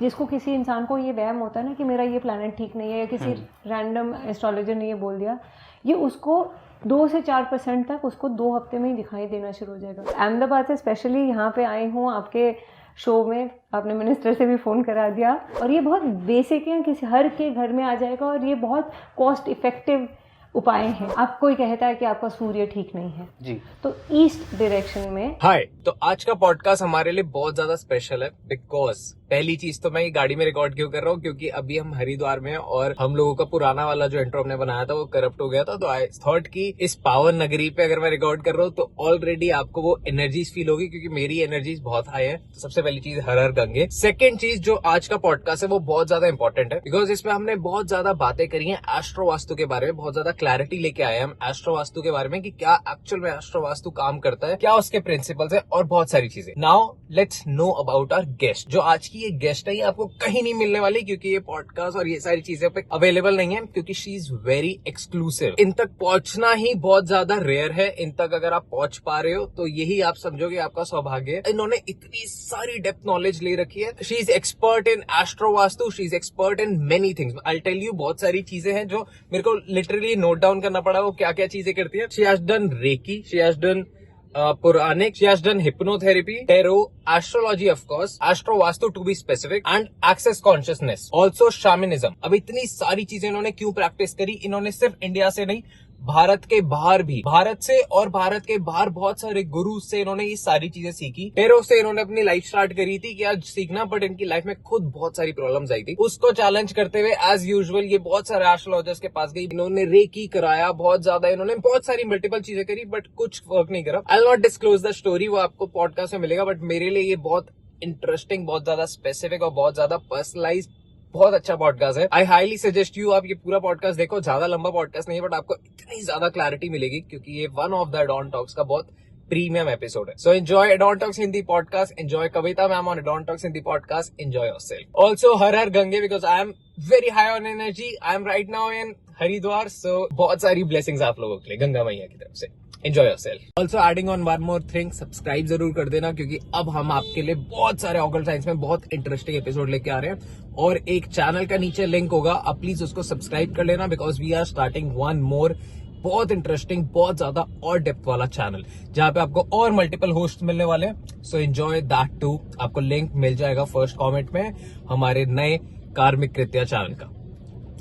जिसको किसी इंसान को ये वहम होता है ना कि मेरा ये प्लैनेट ठीक नहीं है, या किसी रैंडम एस्ट्रोलॉजर ने ये बोल दिया, ये उसको 2 से 4% तक उसको 2 हफ्ते में ही दिखाई देना शुरू हो जाएगा। अहमदाबाद से स्पेशली यहाँ पे आई हूँ आपके शो में, आपने मिनिस्टर से भी फ़ोन करा दिया, और ये बहुत बेसिक है, किसी हर के घर में आ जाएगा, और ये बहुत कॉस्ट इफ़ेक्टिव उपाय हैं। आप कोई कहता है कि आपका सूर्य ठीक नहीं है जी, तो ईस्ट डायरेक्शन में। हाय, तो आज का पॉडकास्ट हमारे लिए बहुत ज्यादा स्पेशल है बिकॉज पहली चीज तो मैं ये गाड़ी में रिकॉर्ड क्यों कर रहा हूँ, क्योंकि अभी हम हरिद्वार में हैं और हम लोगों का पुराना वाला जो इंट्रो हमने बनाया था वो करप्ट हो गया था। तो आई थॉट कि इस पावन नगरी पे अगर मैं रिकॉर्ड कर रहा हूँ तो ऑलरेडी आपको वो एनर्जीज फील होगी, क्योंकि मेरी एनर्जीज बहुत हाई है। तो सबसे पहली चीज हर हर गंगे। सेकेंड चीज जो आज का पॉडकास्ट है वो बहुत ज्यादा इंपॉर्टेंट है बिकॉज इसमें हमने बहुत ज्यादा बातें करी है एस्ट्रो वास्तु के बारे में, बहुत ज्यादा क्लैरिटी लेके आए हैं हम एस्ट्रो वास्तु के बारे में कि क्या एक्चुअल में एस्ट्रो वास्तु काम करता है, क्या उसके प्रिंसिपल्स है और बहुत सारी चीजें। Now let's know about our guest. जो आज की ये गेस्ट है ये आपको कहीं नहीं मिलने वाली, क्योंकि ये पॉडकास्ट और ये सारी चीजें पे अवेलेबल नहीं है, क्योंकि शी इज वेरी एक्सक्लूसिव। इन तक पहुंचना ही बहुत ज्यादा रेयर है। इन तक अगर आप पहुंच पा रहे हो तो यही आप समझोगे आपका सौभाग्य है। इन्होंने इतनी सारी डेप्थ नॉलेज ले रखी है। She is expert in astro vastu, she is expert in many things. I tell you, बहुत सारी चीजें हैं जो मेरे को लिटरली नोट डाउन करना पड़ा, वो क्या क्या चीजें करती है। She has done reiki, she has done Puranic, she has done hypnotherapy, tarot, astrology of course, astro vastu to be specific, and access consciousness, also shamanism। अब इतनी सारी चीजें इन्होंने क्यों प्रैक्टिस करी? इन्होंने सिर्फ इंडिया से नहीं, भारत के बाहर भी, भारत से और भारत के बाहर बहुत सारे गुरु से इन्होंने ये सारी चीजें सीखी। टेरो से इन्होंने अपनी लाइफ स्टार्ट करी थी कि आज सीखना, बट इनकी लाइफ में खुद बहुत सारी प्रॉब्लम्स आई थी। उसको चैलेंज करते हुए एज यूजुअल ये बहुत सारे एस्ट्रोलॉजर्स के पास गई, इन्होंने रेकी कराया, बहुत ज्यादा इन्होंने बहुत सारी मल्टीपल चीजें करी, बट कुछ वर्क नहीं करा। I will not disclose the story, वो आपको पॉडकास्ट में मिलेगा, बट मेरे लिए ये बहुत इंटरेस्टिंग, बहुत ज्यादा स्पेसिफिक और बहुत ज्यादा पर्सनलाइज, बहुत अच्छा पॉडकास्ट है। आई हाईली सजेस्ट यू आप ये पूरा पॉडकास्ट देखो। ज्यादा लंबा पॉडकास्ट नहीं है, बट आपको इतनी ज्यादा क्लैरिटी मिलेगी क्योंकि ये one of the Addon talks का बहुत प्रीमियम एपिसोड है। So enjoy Addon Talks Hindi podcast, enjoy Kavita ma'am on Addon Talks Hindi podcast, enjoy yourself. Also Har Har Gange, because I am very high on energy. I am right now in Haridwar, so बहुत सारी blessings आप लोगों के लिए गंगा मैया की तरफ से। Enjoy yourself. Also adding on one more thing, subscribe जरूर कर देना, क्योंकि अब हम आपके लिए बहुत सारे ऑकल्ट साइंस में बहुत इंटरेस्टिंग एपिसोड लेके आ रहे हैं, और एक चैनल का नीचे लिंक होगा, आप प्लीज उसको सब्सक्राइब कर लेना, because we are starting one more बहुत इंटरेस्टिंग, बहुत ज्यादा और डेप्थ वाला चैनल, जहां पे आपको और मल्टीपल होस्ट मिलने वाले हैं। So enjoy that too. आपको लिंक मिल जाएगा फर्स्ट कॉमेंट में हमारे नए कार्मिक कृत्या चैनल का।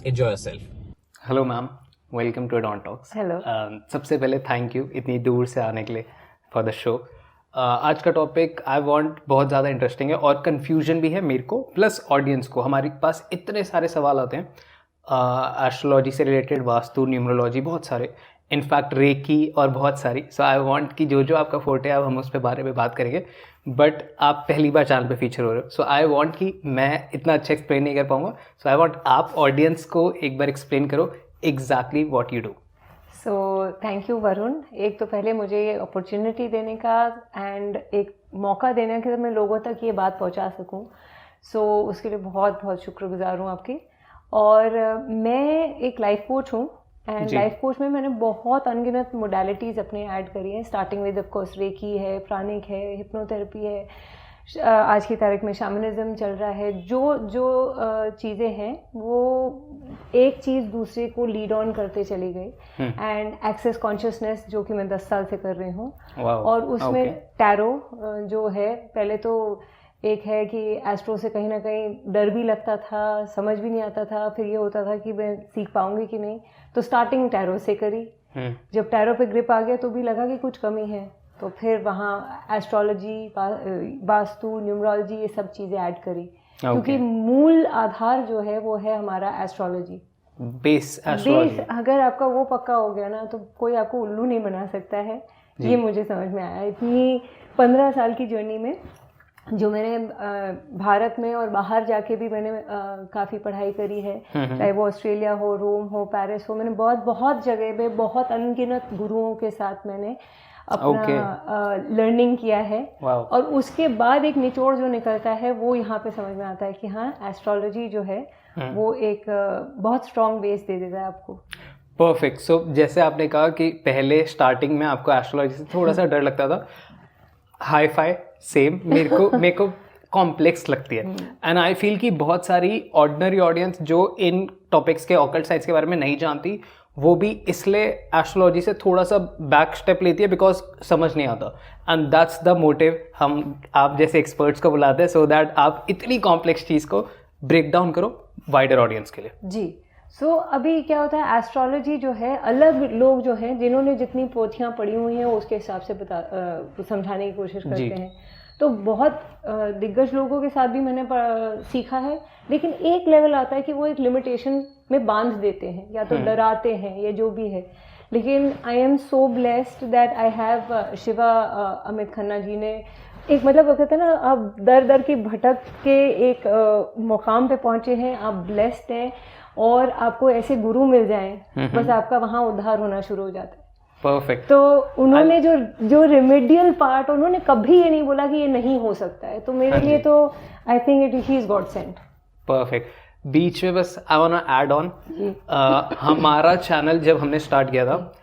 Enjoy yourself. Hello ma'am, welcome to Adon talks. Hello. सबसे पहले थैंक यू इतनी दूर से आने के लिए फॉर द शो। आज का टॉपिक आई वांट बहुत ज़्यादा इंटरेस्टिंग है, और कन्फ्यूजन भी है मेरे को प्लस ऑडियंस को। हमारे पास इतने सारे सवाल आते हैं एस्ट्रोलॉजी से रिलेटेड, वास्तु, न्यूमरोलॉजी, बहुत सारे, इनफैक्ट रेकी और बहुत सारी। सो आई वांट कि जो जो आपका फोटो है हम उस पर बारे में बात करेंगे, बट आप पहली बार चैनल पे फीचर हो रहे हो, सो आई वांट कि मैं इतना अच्छा एक्सप्लेन नहीं कर पाऊँगा, सो आई वांट आप ऑडियंस को एक बार एक्सप्लेन करो exactly what you do. So thank you Varun, एक तो पहले मुझे ये अपॉर्चुनिटी देने का एंड एक मौका देने का कि मैं लोगों तक ये बात पहुंचा सकूं, सो उसके लिए बहुत बहुत शुक्रगुजार हूँ आपकी। और मैं एक लाइफ कोच हूँ, एंड लाइफ कोच में मैंने बहुत अनगिनत मोडालिटीज़ अपने ऐड करी हैं, starting with of course reiki है, प्राणिक है, हिप्नोथेरेपी है, आज की तारीख में शामनिज्म चल रहा है। जो जो चीज़ें हैं वो एक चीज़ दूसरे को लीड ऑन करते चली गई, एंड एक्सेस कॉन्शियसनेस जो कि मैं 10 साल से कर रही हूँ। और उसमें टैरो जो है, पहले तो एक है कि एस्ट्रो से कहीं ना कहीं डर भी लगता था, समझ भी नहीं आता था, फिर ये होता था कि मैं सीख पाऊंगी कि नहीं, तो स्टार्टिंग टैरो से करी। जब टैरो पे ग्रिप आ गया तो भी लगा कि कुछ कमी है, तो फिर वहाँ एस्ट्रोलॉजी, वास्तु, न्यूमरोलॉजी, ये सब चीज़ें ऐड करी, क्योंकि मूल आधार जो है वो है हमारा एस्ट्रोलॉजी, बेस। अगर आपका वो पक्का हो गया ना तो कोई आपको उल्लू नहीं बना सकता है। ये मुझे समझ में आया इतनी 15 साल की जर्नी में, जो मैंने भारत में और बाहर जाके भी मैंने काफ़ी पढ़ाई करी है, चाहे वो ऑस्ट्रेलिया हो, रोम हो, पेरिस हो। मैंने बहुत बहुत जगह पे बहुत अनगिनत गुरुओं के साथ मैंने अपना लर्निंग किया है। और उसके बाद एक निचोड़ जो निकलता है वो यहाँ पे समझ में आता है कि हाँ, एस्ट्रोलॉजी जो है वो एक बहुत स्ट्रॉन्ग बेस दे देता है आपको। परफेक्ट। सो जैसे आपने कहा कि पहले स्टार्टिंग में आपको एस्ट्रोलॉजी से थोड़ा सा डर लगता था, हाई फाई सेम। मेरे को कॉम्प्लेक्स लगती है एंड आई फील कि बहुत सारी ऑर्डिनरी ऑडियंस जो इन टॉपिक्स के ऑकल्ट साइंस के बारे में नहीं जानती वो भी इसलिए एस्ट्रोलॉजी से थोड़ा सा बैक स्टेप लेती है बिकॉज समझ नहीं आता एंड दैट्स द मोटिव हम आप जैसे एक्सपर्ट्स को बुलाते हैं सो दैट आप इतनी कॉम्प्लेक्स चीज़ को ब्रेक डाउन करो वाइडर ऑडियंस के लिए। जी सो अभी क्या होता है एस्ट्रोलॉजी जो है अलग लोग जो हैं जिन्होंने जितनी पोथियाँ पढ़ी हुई हैं उसके हिसाब से समझाने की कोशिश करते हैं। तो बहुत दिग्गज लोगों के साथ भी मैंने सीखा है, लेकिन एक लेवल आता है कि वो एक लिमिटेशन में बांध देते हैं या तो डराते हैं या जो भी है। लेकिन I am so blessed that I have Shiva Amit Khanna ji ने एक मतलब वो कहते हैं ना आप दर दर की भटक के एक मुकाम पे पहुंचे हैं, आप ब्लेस्ड हैं और आपको ऐसे गुरु मिल जाएं बस आपका वहाँ उद्धार होना शुरू हो जाता है। परफेक्ट। तो उन्होंने जो रेमेडियल पार्ट उन्होंने कभी ये नहीं बोला कि ये नहीं हो सकता है, तो मेरे लिए तो आई थिंक इट ही इज गॉड सेंट। परफेक्ट। बीच में बस I want to add on, हमारा चैनल जब हमने स्टार्ट किया था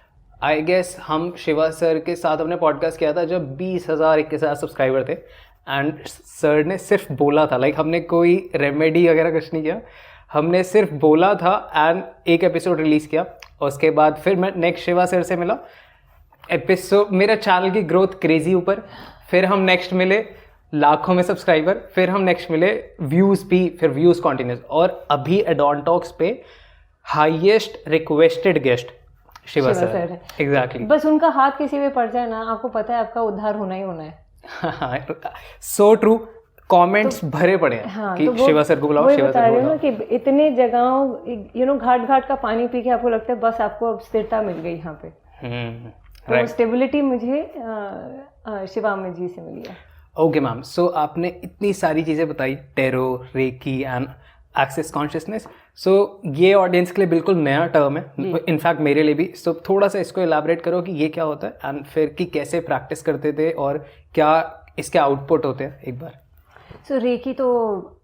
आई गेस हम शिवा सर के साथ हमने पॉडकास्ट किया था जब 20,000 21,000 सब्सक्राइबर थे एंड सर ने सिर्फ बोला था, लाइक हमने कोई रेमेडी वगैरह कुछ नहीं किया, हमने सिर्फ बोला था एंड एक एपिसोड रिलीज़ किया। उसके बाद फिर मैं नेक्स्ट शिवा सर से मिला, एपिसोड मेरा चैनल की ग्रोथ क्रेजी ऊपर, फिर हम नेक्स्ट मिले लाखों में सब्सक्राइबर, फिर हम नेक्स्ट मिले व्यूज़ भी, फिर व्यूज़ कॉन्टिन्यूस, और अभी एडॉन टॉक्स पे highest requested guest Shiva sir. Exactly. बस उनका हाथ किसी पे पड़ जाए ना, आपको पता है आपका उद्धार होना ही होना है। So true. कमेंट्स तो, भरे पड़े हैं हाँ, कि तो शिवा सर को बुलाओ, शिवा सर को बुलाओ। कि इतने जगहों घाट घाट का पानी पी के आपको लगता है बस आपको अब स्थिरता मिल गई यहाँ पे। तो स्टेबिलिटी मुझे शिवा अमित जी से मिली है। ओके मैम, सो आपने इतनी सारी चीज़ें बताई, tarot, reiki and access consciousness. So ये ऑडियंस के लिए बिल्कुल नया टर्म है, इनफैक्ट मेरे लिए भी। सो थोड़ा सा इसको एलाबरेट करो कि ये क्या होता है एंड फिर कि कैसे प्रैक्टिस करते थे और क्या इसके आउटपुट होते हैं एक बार। सो रेकी तो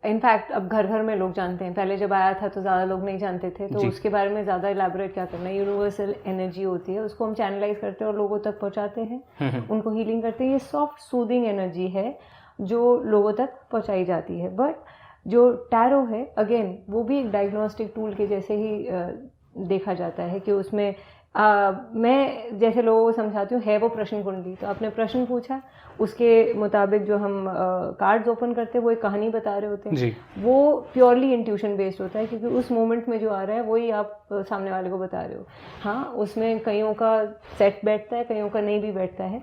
इनफैक्ट अब घर घर में लोग जानते हैं, पहले जब आया था तो ज़्यादा लोग नहीं जानते थे, तो उसके बारे में ज़्यादा एलाबोरेट क्या करना है। यूनिवर्सल एनर्जी होती है, उसको हम चैनलाइज करते हैं और लोगों तक पहुंचाते हैं, उनको हीलिंग करते हैं। ये सॉफ्ट सूदिंग एनर्जी है जो लोगों तक पहुंचाई जाती है। बट जो टैरो है अगेन वो भी एक डायग्नोस्टिक टूल के जैसे ही देखा जाता है कि उसमें मैं जैसे लोगों को समझाती हूँ, है वो प्रश्न कुंडली, तो आपने प्रश्न पूछा, उसके मुताबिक जो हम कार्ड्स ओपन करते हैं वो एक कहानी बता रहे होते हैं जी। वो प्योरली इंट्यूशन बेस्ड होता है क्योंकि उस मोमेंट में जो आ रहा है वही आप सामने वाले को बता रहे हो। हाँ, उसमें कईयों का सेट बैठता है, कईयों का नहीं भी बैठता है।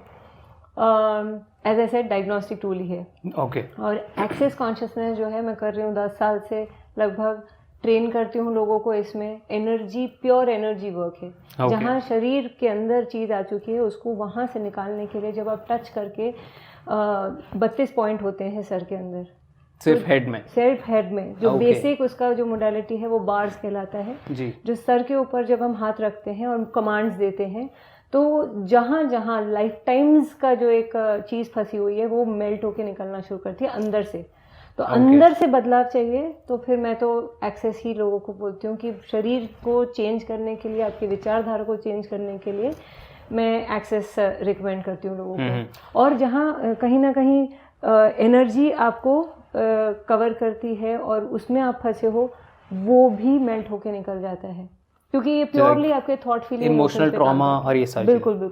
As a said diagnostic tool ही है। ओके। और एक्सेस कॉन्शियसनेस जो है मैं कर रही हूँ 10 साल से, लगभग ट्रेन करती हूँ लोगों को इसमें। एनर्जी, प्योर एनर्जी वर्क है। जहाँ शरीर के अंदर चीज़ आ चुकी है उसको वहाँ से निकालने के लिए जब आप टच करके 32 पॉइंट होते हैं सर के अंदर, सिर्फ हेड में जो बेसिक उसका जो मोडालिटी है वो बार्स कहलाता है जी। जो सर के ऊपर जब हम हाथ रखते हैं और कमांड्स देते हैं तो जहाँ जहाँ लाइफ टाइम्स का जो एक चीज़ फंसी हुई है वो मेल्ट होके निकलना शुरू करती है अंदर से। तो अंदर से बदलाव चाहिए तो फिर मैं तो एक्सेस ही लोगों को बोलती हूँ कि शरीर को चेंज करने के लिए, आपकी विचारधारा को चेंज करने के लिए मैं एक्सेस रिकमेंड करती हूँ लोगों को। और जहाँ कहीं ना कहीं एनर्जी आपको कवर करती है और उसमें आप फंसे हो, वो भी मेल्ट होके निकल जाता है क्योंकि ये प्योरली आपके थॉट, फीलिंग, इमोशनल ट्रॉमा और ये सारी बिल्कुल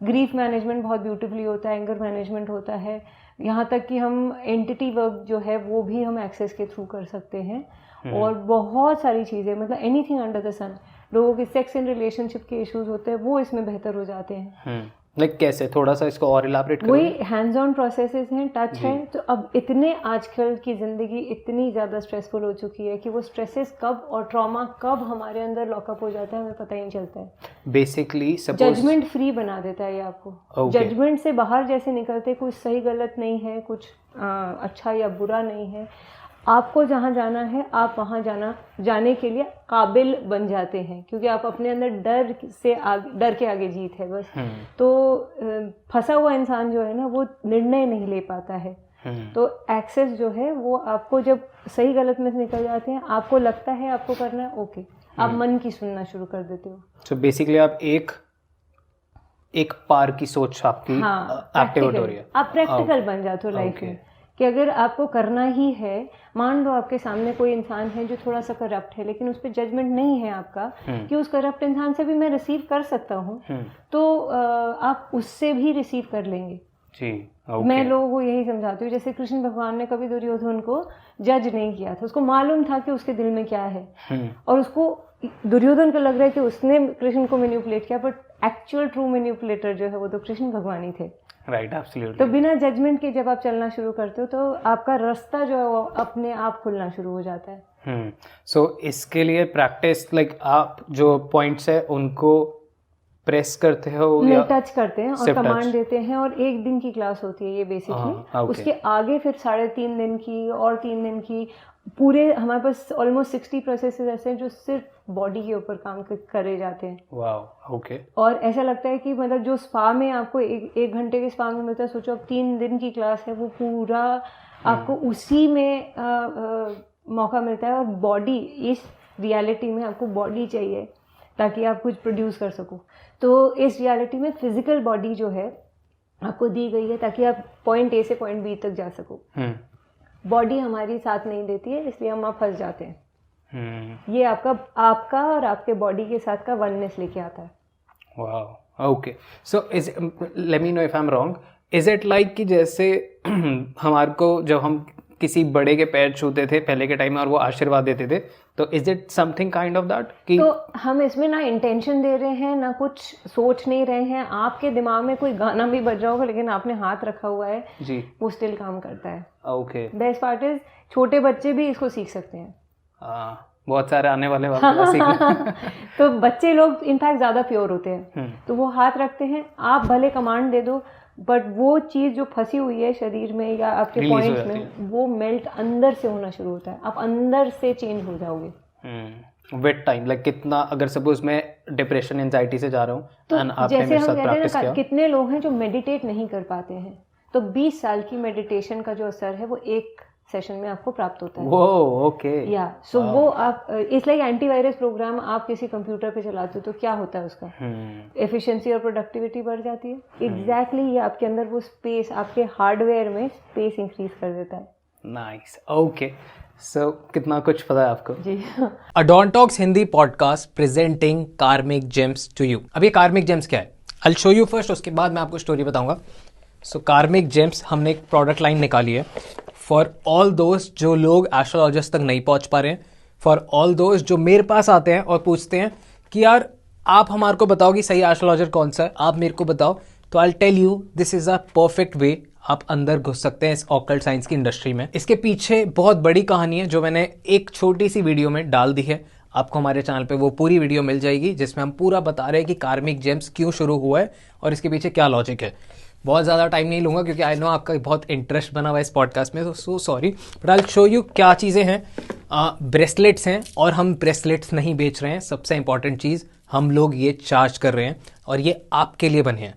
ग्रीफ मैनेजमेंट बहुत ब्यूटीफुली होता है, एंगर मैनेजमेंट होता है, यहाँ तक कि हम एंटिटी वर्क जो है वो भी हम एक्सेस के थ्रू कर सकते हैं। और बहुत सारी चीज़ें, मतलब एनीथिंग अंडर द सन, लोगों के सेक्स एंड रिलेशनशिप के इश्यूज होते हैं वो इसमें बेहतर हो जाते हैं। लाइक कैसे, थोड़ा सा इसको और इलाबरेट करो। वही हैंड्स ऑन प्रोसेसेस हैं, टच है। तो अब इतने आजकल की ज़िंदगी इतनी ज़्यादा स्ट्रेसफुल हो चुकी है कि वो स्ट्रेसेस कब और ट्रॉमा कब हमारे अंदर लॉकअप हो जाता है हमें पता ही नहीं चलता है। बेसिकली जजमेंट फ्री बना देता है ये आपको। जजमेंट से बाहर जैसे निकलते, कुछ सही गलत नहीं है, कुछ अच्छा या बुरा नहीं है, आपको जहाँ जाना है आप वहाँ जाने के लिए काबिल बन जाते हैं क्योंकि आप अपने अंदर डर के आगे जीत है बस। तो फंसा हुआ इंसान जो है ना वो निर्णय नहीं ले पाता है। तो एक्सेस जो है वो आपको जब सही गलत में से निकल जाते हैं, आपको लगता है आपको करना है, ओके, आप मन की सुनना शुरू कर देते हो। तो बेसिकली आप एक पार की सोच आपकी एक्टिवेट हो रही है, आप प्रैक्टिकल बन जाते हो लाइफ में कि अगर आपको करना ही है, मान लो आपके सामने कोई इंसान है जो थोड़ा सा करप्ट है, लेकिन उस पर जजमेंट नहीं है आपका कि उस करप्ट इंसान से भी मैं रिसीव कर सकता हूँ, तो आप उससे भी रिसीव कर लेंगे जी। मैं लोगों को यही समझाती हूँ, जैसे कृष्ण भगवान ने कभी दुर्योधन को जज नहीं किया था, उसको मालूम था कि उसके दिल में क्या है, और उसको दुर्योधन को लग रहा है कि उसने कृष्ण को मैनिपुलेट किया, बट एक्चुअल ट्रू मैनिपुलेटर जो है वो तो कृष्ण भगवान ही थे। Right, absolutely. तो बिना जजमेंट के जब आप चलना शुरू करते हो तो आपका रास्ता जो है वो अपने आप खुलना शुरू हो जाता है। सो इसके लिए प्रैक्टिस, लाइक आप जो पॉइंट्स है उनको प्रेस करते हो नहीं, या टच करते हैं और सिर्फ कमांड touch? देते हैं, और 1 दिन की क्लास होती है ये बेसिकली। okay. उसके आगे फिर 3.5 दिन की और 3 दिन की, पूरे हमारे पास ऑलमोस्ट 60 प्रोसेसेस ऐसे हैं जो सिर्फ बॉडी के ऊपर काम करे जाते हैं। वाह, ओके। और ऐसा लगता है कि मतलब जो स्पा में आपको एक घंटे के स्पा में मिलता है, सोचो अब 3 दिन की क्लास है, वो पूरा आपको उसी में मौका मिलता है। और बॉडी, इस रियलिटी में आपको बॉडी चाहिए ताकि आप कुछ प्रोड्यूस कर सको। तो इस रियलिटी में फिजिकल बॉडी जो है आपको दी गई है ताकि आप पॉइंट ए से पॉइंट बी तक जा सको। बॉडी हमारी साथ नहीं देती है, इसलिए हम वहाँ फंस जाते हैं। ये आपका और आपके बॉडी के साथ का वननेस लेके आता है। वाह, okay. So is, let me know if I am wrong, is it like कि जैसे हमारे को जब हम किसी बड़े के पैर छूते थे पहले के टाइम में और वो आशीर्वाद देते थे, तो is it something kind of that कि तो हम इसमें ना इंटेंशन दे रहे हैं ना कुछ सोच नहीं रहे हैं। आपके दिमाग में कोई गाना भी बज रहा होगा लेकिन आपने हाथ रखा हुआ है जी, वो स्टिल काम करता है। ओके। बेस्ट पार्ट इज छोटे बच्चे भी इसको सीख सकते हैं। बहुत सारे आने वाले वक्त सीखना। तो बच्चे लोग इनफैक्ट ज़्यादा प्योर होते हैं, तो वो हाथ रखते हैं, आप भले कमांड दे दो बट वो चीज़ जो फंसी हुई है शरीर में या आपके पॉइंट्स में, वो मेल्ट अंदर से होना शुरू होता है। आप अंदर से चेंज हो जाओगे विद टाइम। लाइक कितना, अगर सपोज मैं डिप्रेशन एंजाइटी से जा रहा हूँ तो एंड आपने जैसे मेरे हम साथ कहते प्रैक्टिस हैं किया, ना, कितने लोग हैं जो मेडिटेट नहीं कर पाते हैं, तो 20 साल की मेडिटेशन का जो असर है वो एक सेशन में आपको प्राप्त होता है। वो ओके, या सो वो आप इट्स लाइक एंटीवायरस प्रोग्राम आप किसी कंप्यूटर पे चलाते हो तो क्या होता है उसका एफिशिएंसी और प्रोडक्टिविटी बढ़ जाती है। एग्जैक्टली ये आपके अंदर वो स्पेस, आपके हार्डवेयर में स्पेस इंक्रीज कर देता है। Nice, okay. सो कितना कुछ पता है आपको जी। अडोंटॉक्स हिंदी पॉडकास्ट प्रेजेंटिंग कार्मिक जेम्स टू यू। अब ये कार्मिक जेम्स क्या है, I will show you first, उसके बाद मैं आपको स्टोरी बताऊंगा। सो कार्मिक जेम्स, हमने एक प्रोडक्ट लाइन निकाली है फॉर ऑल दोस्त जो लोग एस्ट्रोलॉजिस्ट तक नहीं पहुंच पा रहे हैं, फॉर ऑल दोस्त जो मेरे पास आते हैं और पूछते हैं कि यार आप हमारे को बताओ कि सही एस्ट्रोलॉजर कौन सा है, आप मेरे को बताओ। तो I tell you this is a perfect way आप अंदर घुस सकते हैं इस ऑकल्ट साइंस की इंडस्ट्री में। इसके पीछे बहुत बड़ी कहानी है जो मैंने एक छोटी सी वीडियो में डाल दी है। आपको हमारे चैनल पे वो पूरी वीडियो मिल जाएगी जिसमें हम पूरा बता रहे हैं कि कार्मिक जेम्स क्यों शुरू हुआ है और इसके पीछे क्या लॉजिक है। बहुत ज़्यादा टाइम नहीं लूँगा क्योंकि आई नो आपका बहुत इंटरेस्ट बना हुआ है इस पॉडकास्ट में, so sorry, but I will show you क्या चीज़ें हैं। ब्रेसलेट्स हैं और हम ब्रेसलेट्स नहीं बेच रहे हैं, सबसे इंपॉर्टेंट चीज़, हम लोग ये चार्ज कर रहे हैं और ये आपके लिए बने हैं।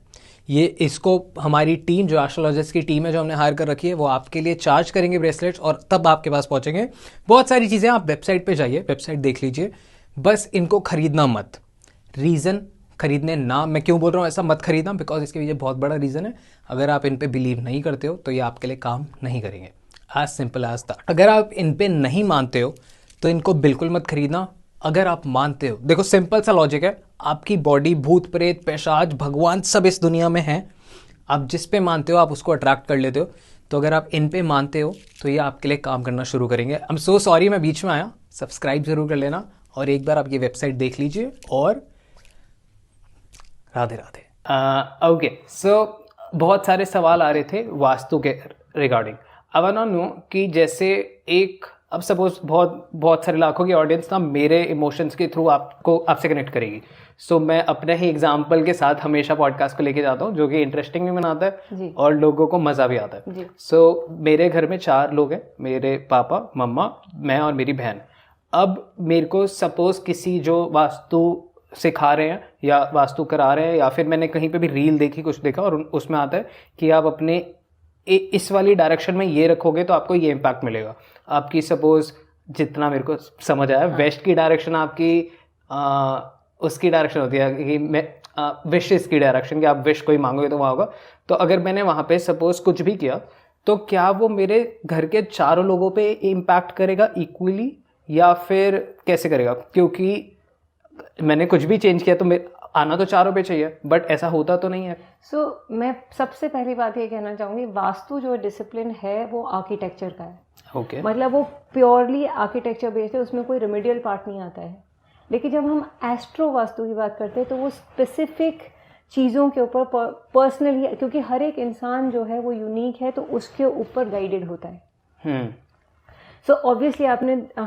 ये इसको हमारी टीम, जो एस्ट्रोलॉजिस्ट की टीम है जो हमने हायर कर रखी है, वो आपके लिए चार्ज करेंगे ब्रेसलेट्स और तब आपके पास पहुँचेंगे। बहुत सारी चीज़ें, आप वेबसाइट पे जाइए, वेबसाइट देख लीजिए, बस इनको खरीदना मत। रीज़न खरीदने ना, मैं क्यों बोल रहा हूँ ऐसा मत खरीदना, बिकॉज इसके पीछे बहुत बड़ा रीज़न है। अगर आप इन पे बिलीव नहीं करते हो तो ये आपके लिए काम नहीं करेंगे, एज सिंपल एज दैट। अगर आप इन पे नहीं मानते हो तो इनको बिल्कुल मत खरीदना। अगर आप मानते हो, देखो सिंपल सा लॉजिक है, आपकी बॉडी, भूत प्रेत, पिशाच, भगवान सब इस दुनिया में है। आप जिस पे मानते हो आप उसको अट्रैक्ट कर लेते हो। तो अगर आप इन पे मानते हो तो ये आपके लिए काम करना शुरू करेंगे। आई एम सो सॉरी मैं बीच में आया, सब्सक्राइब जरूर कर लेना और एक बार आप ये वेबसाइट देख लीजिए और राधे राधे। ओके, सो बहुत सारे सवाल आ रहे थे वास्तु के regarding. I want to know कि जैसे एक, अब सपोज बहुत सारे लाखों की ऑडियंस ना मेरे इमोशंस के थ्रू आपसे कनेक्ट करेगी। सो मैं अपने ही एग्जाम्पल के साथ हमेशा पॉडकास्ट को लेके जाता हूँ जो कि इंटरेस्टिंग भी बनाता है और लोगों को मज़ा भी आता है। सो मेरे घर में 4 लोग हैं, मेरे पापा, मम्मा, मैं और मेरी बहन। अब मेरे को सपोज किसी जो वास्तु सिखा रहे हैं या वास्तु करा रहे हैं या फिर मैंने कहीं पे भी रील देखी, कुछ देखा और उसमें आता है कि आप अपने इस वाली डायरेक्शन में ये रखोगे तो आपको ये इम्पैक्ट मिलेगा। आपकी सपोज, जितना मेरे को समझ आया, वेस्ट की डायरेक्शन आपकी उसकी डायरेक्शन होती है कि मैं विशेस की डायरेक्शन, कि आप विश कोई मांगोगे तो वहाँ होगा। तो अगर मैंने वहाँ पे सपोज कुछ भी किया तो क्या वो मेरे घर के चारों लोगों पे इम्पैक्ट करेगा इक्वली या फिर कैसे करेगा? क्योंकि मैंने कुछ भी चेंज किया तो आना तो चारों पे चाहिए, बट ऐसा होता तो नहीं है। मैं सबसे पहली बात ये कहना चाहूँगी, वास्तु जो डिसिप्लिन है वो आर्किटेक्चर का है। ओके। मतलब वो प्योरली आर्किटेक्चर बेस्ड है, उसमें कोई रेमेडियल पार्ट नहीं आता है। लेकिन जब हम एस्ट्रो वास्तु की बात करते हैं तो वो स्पेसिफिक चीज़ों के ऊपर पर्सनली, क्योंकि हर एक इंसान जो है वो यूनिक है, तो उसके ऊपर गाइडेड होता है। सो ऑब्वियसली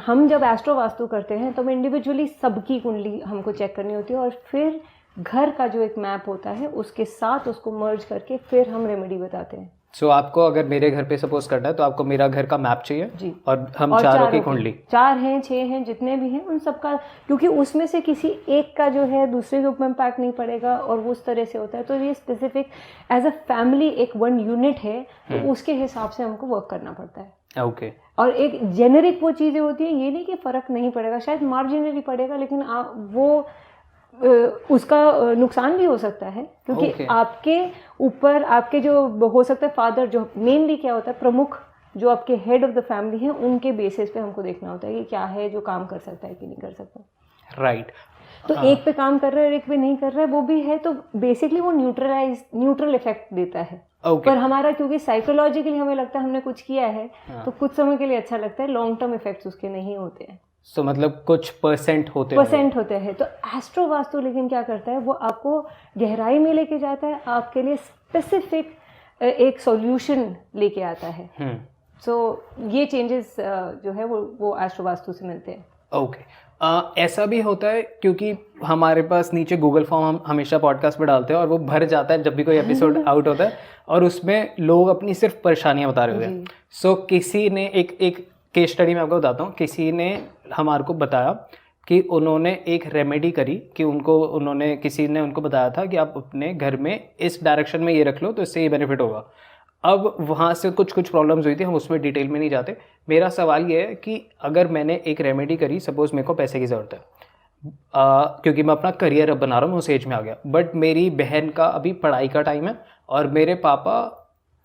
हम जब एस्ट्रो वास्तु करते हैं तो हमें इंडिविजुअली सबकी कुंडली हमको चेक करनी होती है, और फिर घर का जो एक मैप होता है उसके साथ उसको मर्ज करके फिर हम रेमेडी बताते हैं। सो आपको अगर मेरे घर पे सपोज करना है तो आपको मेरा घर का मैप चाहिए जी, और हम चारों की कुंडली, 4 हैं 6 हैं जितने भी हैं उन सबका, क्योंकि उसमें से किसी एक का जो है दूसरे के ऊपर इम्पैक्ट नहीं पड़ेगा और वो उस तरह से होता है। तो ये स्पेसिफिक एज अ फैमिली एक 1 यूनिट है, तो उसके हिसाब से हमको वर्क करना पड़ता है। ओके। और एक जेनेरिक वो चीज़ें होती हैं, ये नहीं कि फ़र्क नहीं पड़ेगा, शायद मार्जिनली पड़ेगा, लेकिन वो उसका नुकसान भी हो सकता है, क्योंकि आपके ऊपर आपके जो हो सकता है फादर, जो मेनली क्या होता है प्रमुख, जो आपके हेड ऑफ द फैमिली हैं, उनके बेसिस पे हमको देखना होता है कि क्या है जो काम कर सकता है कि नहीं कर सकता। राइट। तो एक पे काम कर रहा है और एक पे नहीं कर रहा है, वो भी है, तो बेसिकली वो न्यूट्रल इफेक्ट देता है। पर हमारा क्योंकि साइकोलॉजिकली हमें लगता है हमने कुछ किया है, तो कुछ समय के लिए अच्छा लगता है, लॉन्ग टर्म इफेक्ट्स उसके नहीं होते हैं। मतलब कुछ परसेंट होते हैं। तो एस्ट्रो वास्तु लेकिन क्या करता है, वो आपको गहराई में लेके जाता है, आपके लिए स्पेसिफिक एक सॉल्यूशन लेके आता है। ये चेंजेस जो है वो एस्ट्रो वास्तु से मिलते हैं। ओके। ऐसा भी होता है क्योंकि हमारे पास नीचे गूगल फॉर्म हम हमेशा पॉडकास्ट पे डालते हैं और वो भर जाता है जब भी कोई एपिसोड आउट होता है, और उसमें लोग अपनी सिर्फ परेशानियां बता रहे होते हैं। सो किसी ने एक केस स्टडी में आपको बताता हूँ, किसी ने हमारे को बताया कि उन्होंने एक रेमेडी करी कि किसी ने उनको बताया था कि आप अपने घर में इस डायरेक्शन में ये रख लो तो इससे ये बेनिफिट होगा। अब वहाँ से कुछ प्रॉब्लम्स हुई थी, हम उसमें डिटेल में नहीं जाते। मेरा सवाल ये है कि अगर मैंने एक रेमेडी करी, सपोज मेरे को पैसे की ज़रूरत है क्योंकि मैं अपना करियर अब बना रहा हूँ, मैं उस एज में आ गया, बट मेरी बहन का अभी पढ़ाई का टाइम है और मेरे पापा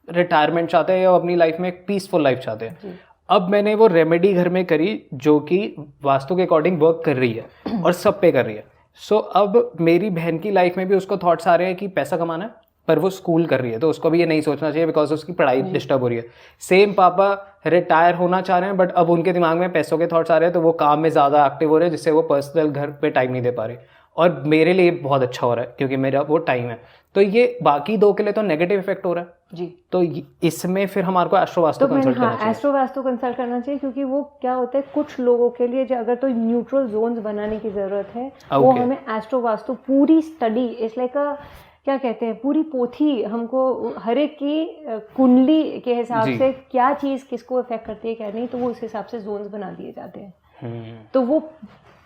रिटायरमेंट चाहते हैं या अपनी लाइफ में एक पीसफुल लाइफ चाहते हैं। अब मैंने वो रेमेडी घर में करी जो कि वास्तु के अकॉर्डिंग वर्क कर रही है और सब पे कर रही है। सो अब मेरी बहन की लाइफ में भी उसको थॉट्स आ रहे हैं कि पैसा कमाना है, पर वो स्कूल कर रही है तो उसको भी ये नहीं सोचना चाहिए बिकॉज उसकी पढ़ाई डिस्टर्ब हो रही है। सेम पापा रिटायर होना चाह रहे हैं बट अब उनके दिमाग में पैसों के थॉट्स आ रहे हैं, तो वो काम में ज़्यादा एक्टिव हो रहे हैं जिससे वो पर्सनल घर पे टाइम नहीं दे पा रहे। और मेरे लिए बहुत अच्छा हो रहा है क्योंकि मेरा वो टाइम है, तो ये बाकी दो के लिए तो नेगेटिव इफेक्ट हो रहा है जी। तो इसमें फिर हमारे को एस्ट्रो वास्तु कंसल्ट करना चाहिए। एस्ट्रो वास्तु कंसल्ट करना चाहिए क्योंकि वो क्या होता है, कुछ लोगों के लिए जो अगर तो न्यूट्रल जोन्स बनाने की ज़रूरत है वो हमें एस्ट्रो वास्तु पूरी स्टडी, इट्स लाइक क्या कहते हैं, पूरी पोथी हमको हर एक की कुंडली के हिसाब से क्या चीज़ किसको इफेक्ट करती है क्या नहीं, तो वो उस हिसाब से जोन्स बना दिए जाते हैं। तो वो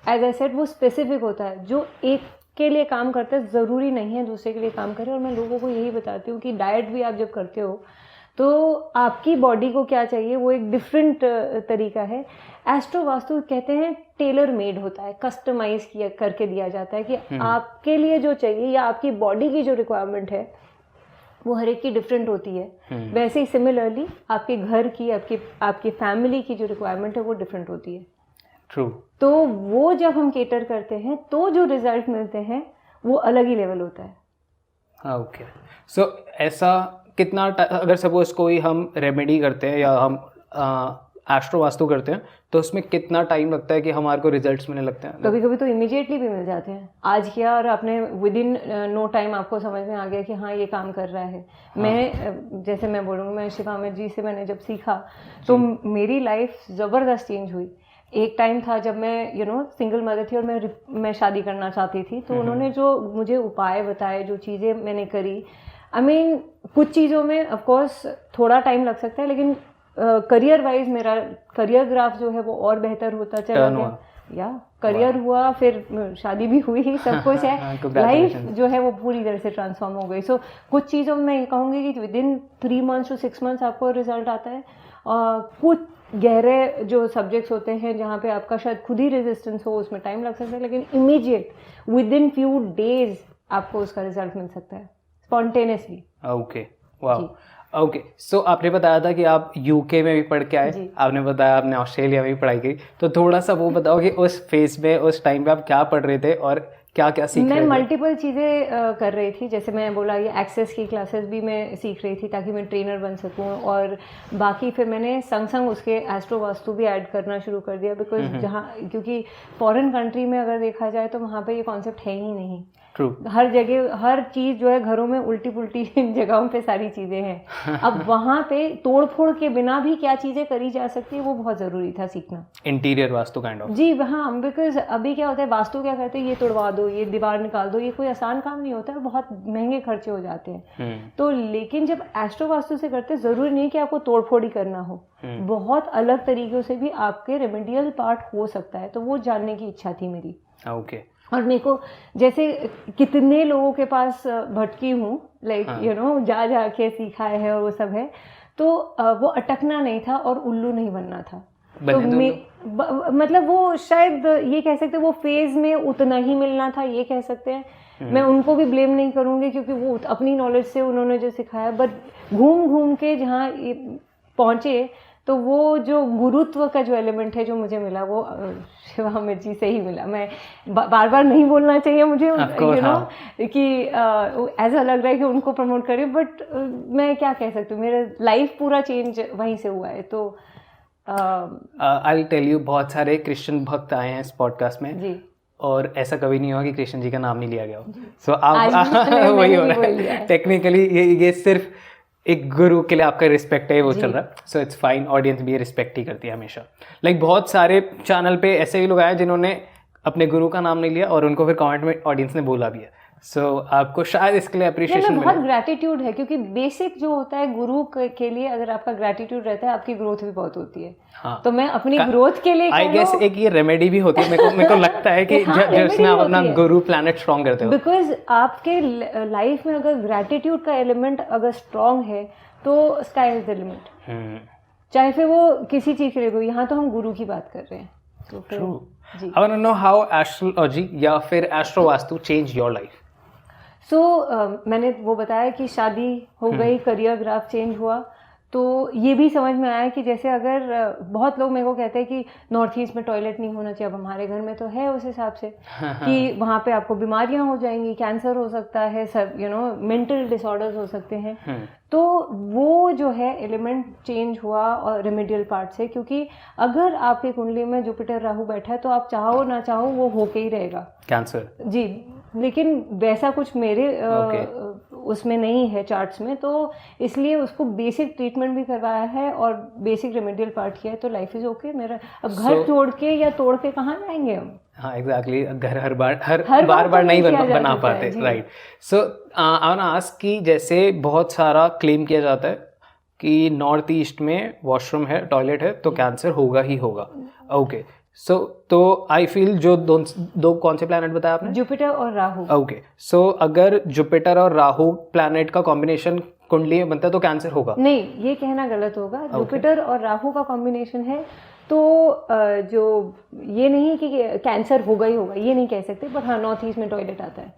एज आई सेड वो स्पेसिफिक होता है, जो एक के लिए काम करता है ज़रूरी नहीं है दूसरे के लिए काम करे। और मैं लोगों को यही बताती हूँ कि डाइट भी आप जब करते हो तो आपकी बॉडी को क्या चाहिए वो एक डिफरेंट तरीका है। एस्ट्रो वास्तु कहते हैं टेलर मेड होता है, कस्टमाइज किया करके दिया जाता है कि आपके लिए जो चाहिए या आपकी बॉडी की जो रिक्वायरमेंट है वो हर एक की डिफरेंट होती है। वैसे ही सिमिलरली आपके घर की आपकी फैमिली की जो रिक्वायरमेंट है वो डिफरेंट होती है। ट्रू। तो वो जब हम केटर करते हैं तो जो रिजल्ट मिलते हैं वो अलग ही लेवल होता है। ओके। सो ऐसा कितना अगर सपोज कोई हम रेमेडी करते हैं या हम एस्ट्रो वास्तु करते हैं तो उसमें कितना टाइम लगता है कि हमारे को रिजल्ट्स मिलने लगते हैं? कभी कभी तो इमीडिएटली भी मिल जाते हैं। आज किया और आपने विद इन नो टाइम आपको समझ में आ गया कि हाँ ये काम कर रहा है। मैं जैसे मैं बोलूँगी, मैं शिवामित जी से मैंने जब सीखा तो मेरी लाइफ ज़बरदस्त चेंज हुई। एक टाइम था जब मैं सिंगल मदर थी और मैं शादी करना चाहती थी, तो उन्होंने जो मुझे उपाय बताए, जो चीज़ें मैंने करी, कुछ चीज़ों में ऑफ कोर्स थोड़ा टाइम लग सकता है, लेकिन करियर वाइज मेरा करियर ग्राफ जो है वो और बेहतर होता चला गया। या करियर हुआ, फिर शादी भी हुई, सब कुछ है। लाइफ जो है वो पूरी तरह से ट्रांसफॉर्म हो गई। सो कुछ चीज़ों में मैं ये कहूँगी कि with in 3 months to 6 months आपको रिजल्ट आता है। कुछ गहरे जो सब्जेक्ट्स होते हैं जहाँ पे आपका शायद खुद ही रेजिस्टेंस हो, उसमें टाइम लग सकता है, लेकिन immediate with in few days आपको उसका रिजल्ट मिल सकता है स्पॉन्टेनियसली। ओके, वाह। ओके, सो आपने बताया था कि आप यूके में भी पढ़ के आए, जी। आपने बताया आपने ऑस्ट्रेलिया में भी पढ़ाई की, तो थोड़ा सा वो बताओ कि उस फेज में उस टाइम पे आप क्या पढ़ रहे थे और क्या क्या सीख मैं रहे थे? मल्टीपल चीज़ें कर रही थी, जैसे मैं बोला ये एक्सेस की क्लासेस भी मैं सीख रही थी ताकि मैं ट्रेनर बन सकूं, और बाकी फिर मैंने संग संग उसके एस्ट्रो वास्तु भी ऐड करना शुरू कर दिया, बिकॉज जहाँ क्योंकि फॉरेन कंट्री में अगर देखा जाए तो वहाँ पे ये कॉन्सेप्ट है ही नहीं। ट्रू। हर जगह हर चीज़ जो है घरों में उल्टी पुल्टी जगहों पे सारी चीज़ें हैं। अब वहाँ पे तोड़ फोड़ के बिना भी क्या चीज़ें करी जा सकती है वो बहुत ज़रूरी था सीखना। Interior vastu kind of. जी हाँ, बिकॉज अभी क्या होता है, वास्तु क्या करते हैं, ये तोड़वा दो, ये दीवार निकाल दो, ये कोई आसान काम नहीं होता है, बहुत महंगे खर्चे हो जाते हैं। तो लेकिन जब एस्ट्रो वास्तु से करते हैं, ज़रूरी नहीं कि आपको तोड़ फोड़ ही करना हो, बहुत अलग तरीक़ों से भी आपके रेमेडियल पार्ट हो सकता है, तो वो जानने की इच्छा थी मेरी। ओके। और मेरे को जैसे कितने लोगों के पास भटकी हूँ, लाइक यू नो जा जा के सीखा है और वो सब है, तो वो अटकना नहीं था और उल्लू नहीं बनना था। तो मतलब वो शायद ये कह सकते हैं वो फेज में उतना ही मिलना था, ये कह सकते हैं। मैं उनको भी ब्लेम नहीं करूँगी क्योंकि वो अपनी नॉलेज से उन्होंने जो सिखाया, बट घूम घूम के जहाँ पहुँचे तो वो जो गुरुत्व का जो एलिमेंट है जो मुझे मिला वो शिवा मिर्ची से ही मिला। मैं बार बार नहीं बोलना चाहिए मुझे, यू नो, कि ऐसा लग रहा है कि उनको प्रमोट करें, बट मैं क्या कह सकती हूँ, मेरा लाइफ पूरा चेंज वहीं से हुआ है। तो आई विल टेल यू, बहुत सारे क्रिश्चियन भक्त आए हैं इस पॉडकास्ट में जी, और ऐसा कभी नहीं हुआ कि कृष्ण जी का नाम नहीं लिया गया हो। सो आप वही हो रहा है टेक्निकली, ये सिर्फ एक गुरु के लिए आपका रिस्पेक्ट है वो चल रहा है। सो इट्स फाइन, ऑडियंस भी रिस्पेक्ट ही करती है हमेशा। लाइक बहुत सारे चैनल पे ऐसे भी लोग आए जिन्होंने अपने गुरु का नाम नहीं लिया और उनको फिर कमेंट में ऑडियंस ने बोला भी है। सो आपको शायद इसके लिए अप्रिशिएशन बहुत ग्रैटिट्यूड है, क्योंकि बेसिक जो होता है गुरु के लिए अगर आपका ग्रैटिट्यूड रहता है आपकी ग्रोथ भी बहुत होती है। हाँ, तो मैं अपनी ग्रोथ के लिए आई गेस एक ये रेमेडी भी होती है, मेरे को लगता है कि जिसमें आप अपना गुरु प्लैनेट स्ट्रॉन्ग करते हो, बिकॉज आपके लाइफ में अगर ग्रैटिट्यूड का एलिमेंट अगर स्ट्रॉन्ग है तो स्काई इज द लिमिट, चाहे फिर वो किसी चीज के लिए हो। यहाँ तो हम गुरु की बात कर रहे हैं। तो I want to know how astrology या फिर astro vastu change your life. मैंने वो बताया कि शादी हो गई, करियर ग्राफ चेंज हुआ, तो ये भी समझ में आया कि जैसे अगर बहुत लोग मेरे को कहते हैं कि नॉर्थ ईस्ट में टॉयलेट नहीं होना चाहिए, अब हमारे घर में तो है उस हिसाब से कि वहाँ पे आपको बीमारियाँ हो जाएंगी, कैंसर हो सकता है, सब यू नो मेंटल डिसऑर्डर्स हो सकते हैं। तो वो जो है एलिमेंट चेंज हुआ और रेमेडियल पार्ट से, क्योंकि अगर आपकी कुंडली में जुपिटर राहु बैठा है तो आप चाहो ना चाहो वो होके ही रहेगा कैंसर। जी, लेकिन वैसा कुछ मेरे उसमें नहीं है चार्ट्स में, तो इसलिए उसको बेसिक ट्रीटमेंट भी करवाया है और बेसिक रेमेडियल पार्ट किया है, तो लाइफ इज ओके मेरा। अब घर छोड़ के या तोड़ के कहाँ जाएंगे हम? हाँ एग्जैक्टली, घर हर बार नहीं बना पाते, right. So I want to ask कि जैसे बहुत सारा क्लेम किया जाता है कि नॉर्थ ईस्ट में वॉशरूम है, टॉयलेट है, तो कैंसर होगा ही होगा। ओके, सो तो आई फील जो दो कौन से प्लैनेट बताया आपने? जुपिटर और राहु। ओके, सो अगर जुपिटर और राहु प्लैनेट का कॉम्बिनेशन कुंडली में बनता है तो कैंसर होगा? नहीं, ये कहना गलत होगा। जुपिटर और राहु का कॉम्बिनेशन है तो जो ये नहीं कि कैंसर होगा ही होगा, ये नहीं कह सकते, बट हाँ नॉर्थ ईस्ट में टॉयलेट आता है,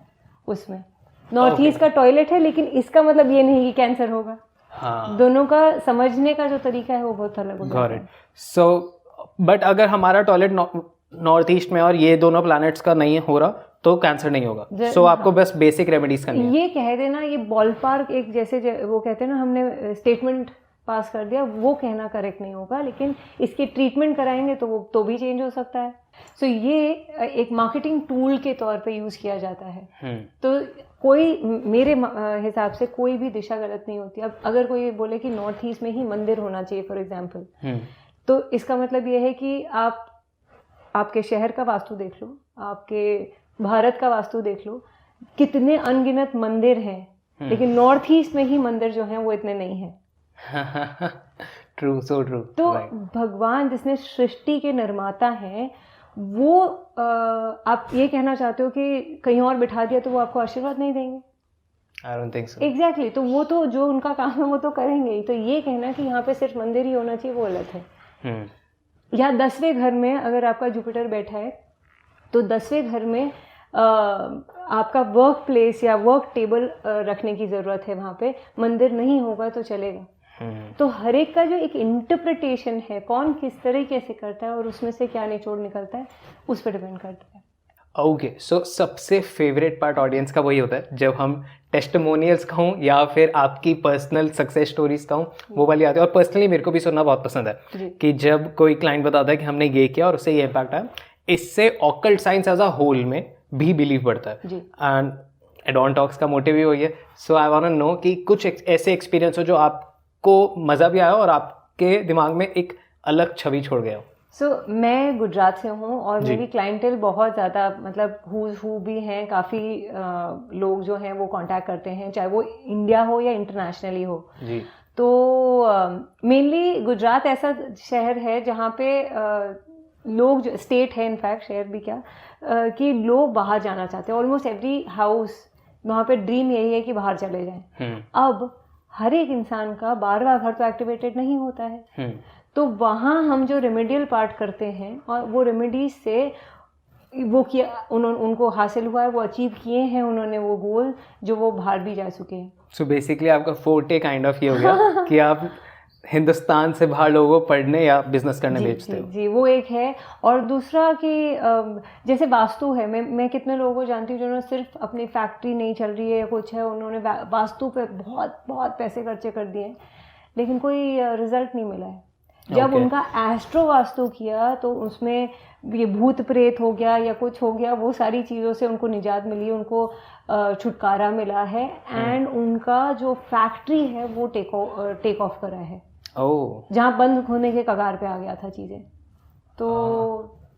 उसमें नॉर्थ ईस्ट का टॉयलेट है, लेकिन इसका मतलब ये नहीं कि कैंसर होगा। हाँ, दोनों का समझने का जो तरीका है वो बहुत अलग होता है। सो बट अगर हमारा टॉयलेट नॉर्थ ईस्ट में और ये दोनों प्लैनेट्स का नहीं हो रहा तो कैंसर नहीं होगा। सो आपको बस बेसिक रेमेडीज करनी है। ये कह देना, ये बॉल पार्क एक जैसे वो कहते हैं ना, हमने स्टेटमेंट पास कर दिया, वो कहना करेक्ट नहीं होगा, लेकिन इसकी ट्रीटमेंट कराएंगे तो वो तो भी चेंज हो सकता है। सो ये एक मार्केटिंग टूल के तौर पे यूज़ किया जाता है। तो कोई मेरे हिसाब से कोई भी दिशा गलत नहीं होती। अब अगर कोई बोले कि नॉर्थ ईस्ट में ही मंदिर होना चाहिए फॉर एग्जांपल, तो इसका मतलब ये है कि आप आपके शहर का वास्तु देख लो, आपके भारत का वास्तु देख लो, कितने अनगिनत मंदिर हैं, लेकिन नॉर्थ ईस्ट में ही मंदिर जो हैं वो इतने नहीं हैं। True, so true. तो भगवान जिसने सृष्टि के निर्माता हैं, वो आप ये कहना चाहते हो कि कहीं और बिठा दिया तो वो आपको आशीर्वाद नहीं देंगे? I don't think so. Exactly, तो वो तो जो उनका काम है वो तो करेंगे ही। तो ये कहना कि यहाँ पे सिर्फ मंदिर ही होना चाहिए वो गलत है। या 10वें घर में अगर आपका जुपिटर बैठा है तो 10वें घर में आपका वर्क प्लेस या वर्क टेबल रखने की ज़रूरत है वहाँ पे, मंदिर नहीं होगा तो चलेगा। तो हर एक का जो एक इंटरप्रिटेशन है, कौन किस तरीके से करता है और उसमें से क्या निचोड़ निकलता है, उस पर डिपेंड करता है। ओके, सो सबसे फेवरेट पार्ट ऑडियंस का वही होता है जब हम टेस्टिमोनियल्स कहूँ या फिर आपकी पर्सनल सक्सेस स्टोरीज कहूँ, वो वाली आती है। और पर्सनली मेरे को भी सुनना बहुत पसंद है कि जब कोई क्लाइंट बताता है कि हमने ये किया और उससे ये इम्पैक्ट आया। इससे occult science as a whole में भी बिलीव बढ़ता है एंड एडॉन टॉक्स का मोटिव भी वही है। So I want to know कि कुछ ऐसे एक्सपीरियंस हो जो आपको मज़ा भी आया और आपके दिमाग में एक अलग छवि छोड़ गया हो। मैं गुजरात से हूँ और मेरी क्लाइंटेल बहुत ज़्यादा, मतलब हु भी हैं, काफ़ी लोग जो हैं वो कांटेक्ट करते हैं, चाहे वो इंडिया हो या इंटरनेशनली हो जी। तो मेनली गुजरात ऐसा शहर है जहाँ पे लोग जो स्टेट है, इनफैक्ट शहर भी क्या, कि लोग बाहर जाना चाहते हैं। ऑलमोस्ट एवरी हाउस वहाँ पे ड्रीम यही है कि बाहर चले जाएं। अब हर एक इंसान का बार बार घर तो एक्टिवेटेड नहीं होता है, तो वहाँ हम जो रेमेडियल पार्ट करते हैं और वो रेमेडीज से वो किया उनको हासिल हुआ है, वो अचीव किए हैं उन्होंने वो गोल जो वो बाहर भी जा चुके हैं। सो बेसिकली आपका फोर्टे काइंड ऑफ ये हो गया कि आप हिंदुस्तान से बाहर लोगों को पढ़ने या बिजनेस करने भेजते हो। जी, वो एक है। और दूसरा कि जैसे वास्तु है, मैं कितने लोगों को जानती हूँ जिन्होंने सिर्फ अपनी फैक्ट्री नहीं चल रही है या कुछ है, उन्होंने वास्तु पे बहुत बहुत पैसे खर्चे कर दिए लेकिन कोई रिजल्ट नहीं मिला है। जब उनका एस्ट्रो वास्तु किया तो उसमें ये भूत प्रेत हो गया या कुछ हो गया, वो सारी चीज़ों से उनको निजात मिली, उनको छुटकारा मिला है एंड उनका जो फैक्ट्री है वो टेक ऑफ करा है, जहाँ बंद होने के कगार पे आ गया था चीज़ें। तो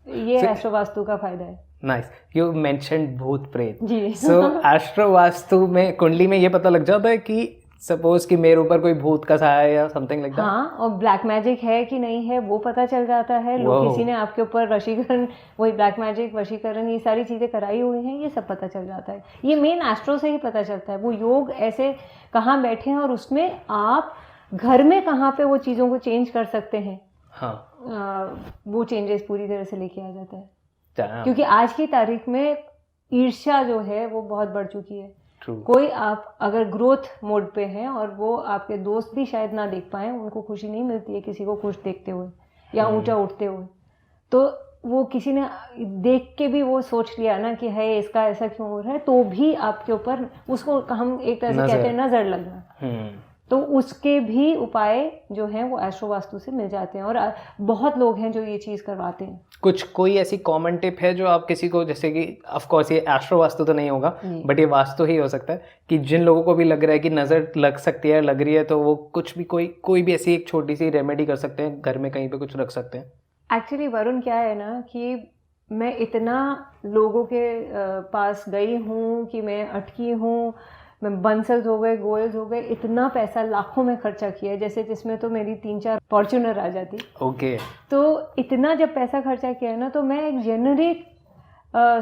ये एस्ट्रो वास्तु का फायदा है। नाइस, यू मेंशन्ड भूत प्रेत जी। सो एस्ट्रो वास्तु में कुंडली में ये पता लग जाता है कि सपोज कि मेरे ऊपर कोई भूत का साया है या समथिंग लाइक दैट। हाँ, और ब्लैक मैजिक है कि नहीं है वो पता चल जाता है। लोग किसी ने आपके ऊपर वशीकरण, वही ब्लैक मैजिक, वशीकरण, ये सारी चीज़ें कराई हुई हैं, ये सब पता चल जाता है। ये मेन एस्ट्रो से ही पता चलता है। वो योग ऐसे कहाँ बैठे हैं और उसमें आप घर में कहाँ पे वो चीज़ों को चेंज कर सकते हैं। हाँ, वो चेंजेस पूरी तरह से लेके आ जाता है। क्योंकि आज की तारीख में ईर्ष्या जो है वो बहुत बढ़ चुकी है। कोई आप अगर ग्रोथ मोड पे हैं और वो आपके दोस्त भी शायद ना देख पाए, उनको खुशी नहीं मिलती है किसी को खुश देखते हुए या ऊंचा उठते हुए, तो वो किसी ने देख के भी वो सोच लिया ना कि है इसका ऐसा क्यों हो रहा है, तो भी आपके ऊपर उसको हम एक तरह से कहते हैं नजर लगना। तो उसके भी उपाय जो हैं वो एस्ट्रो वास्तु से मिल जाते हैं और बहुत लोग हैं जो ये चीज़ करवाते हैं। कोई ऐसी कॉमन टिप है जो आप किसी को, जैसे कि ऑफ कोर्स ये एस्ट्रो वास्तु तो नहीं होगा बट ये वास्तु ही हो सकता है, कि जिन लोगों को भी लग रहा है कि नज़र लग सकती है, लग रही है, तो वो कुछ भी कोई भी ऐसी एक छोटी सी रेमेडी कर सकते हैं, घर में कहीं पे कुछ रख सकते हैं? एक्चुअली वरुण क्या है ना कि मैं इतना लोगों के पास गई हूँ कि मैं अटकी हूँ, मैं बंसल्स हो गए, गोयल्स हो गए, इतना पैसा लाखों में खर्चा किया है, जैसे जिसमें तो मेरी 3-4 फॉर्च्यूनर आ जाती। तो इतना जब पैसा खर्चा किया है ना, तो मैं एक जेनरिक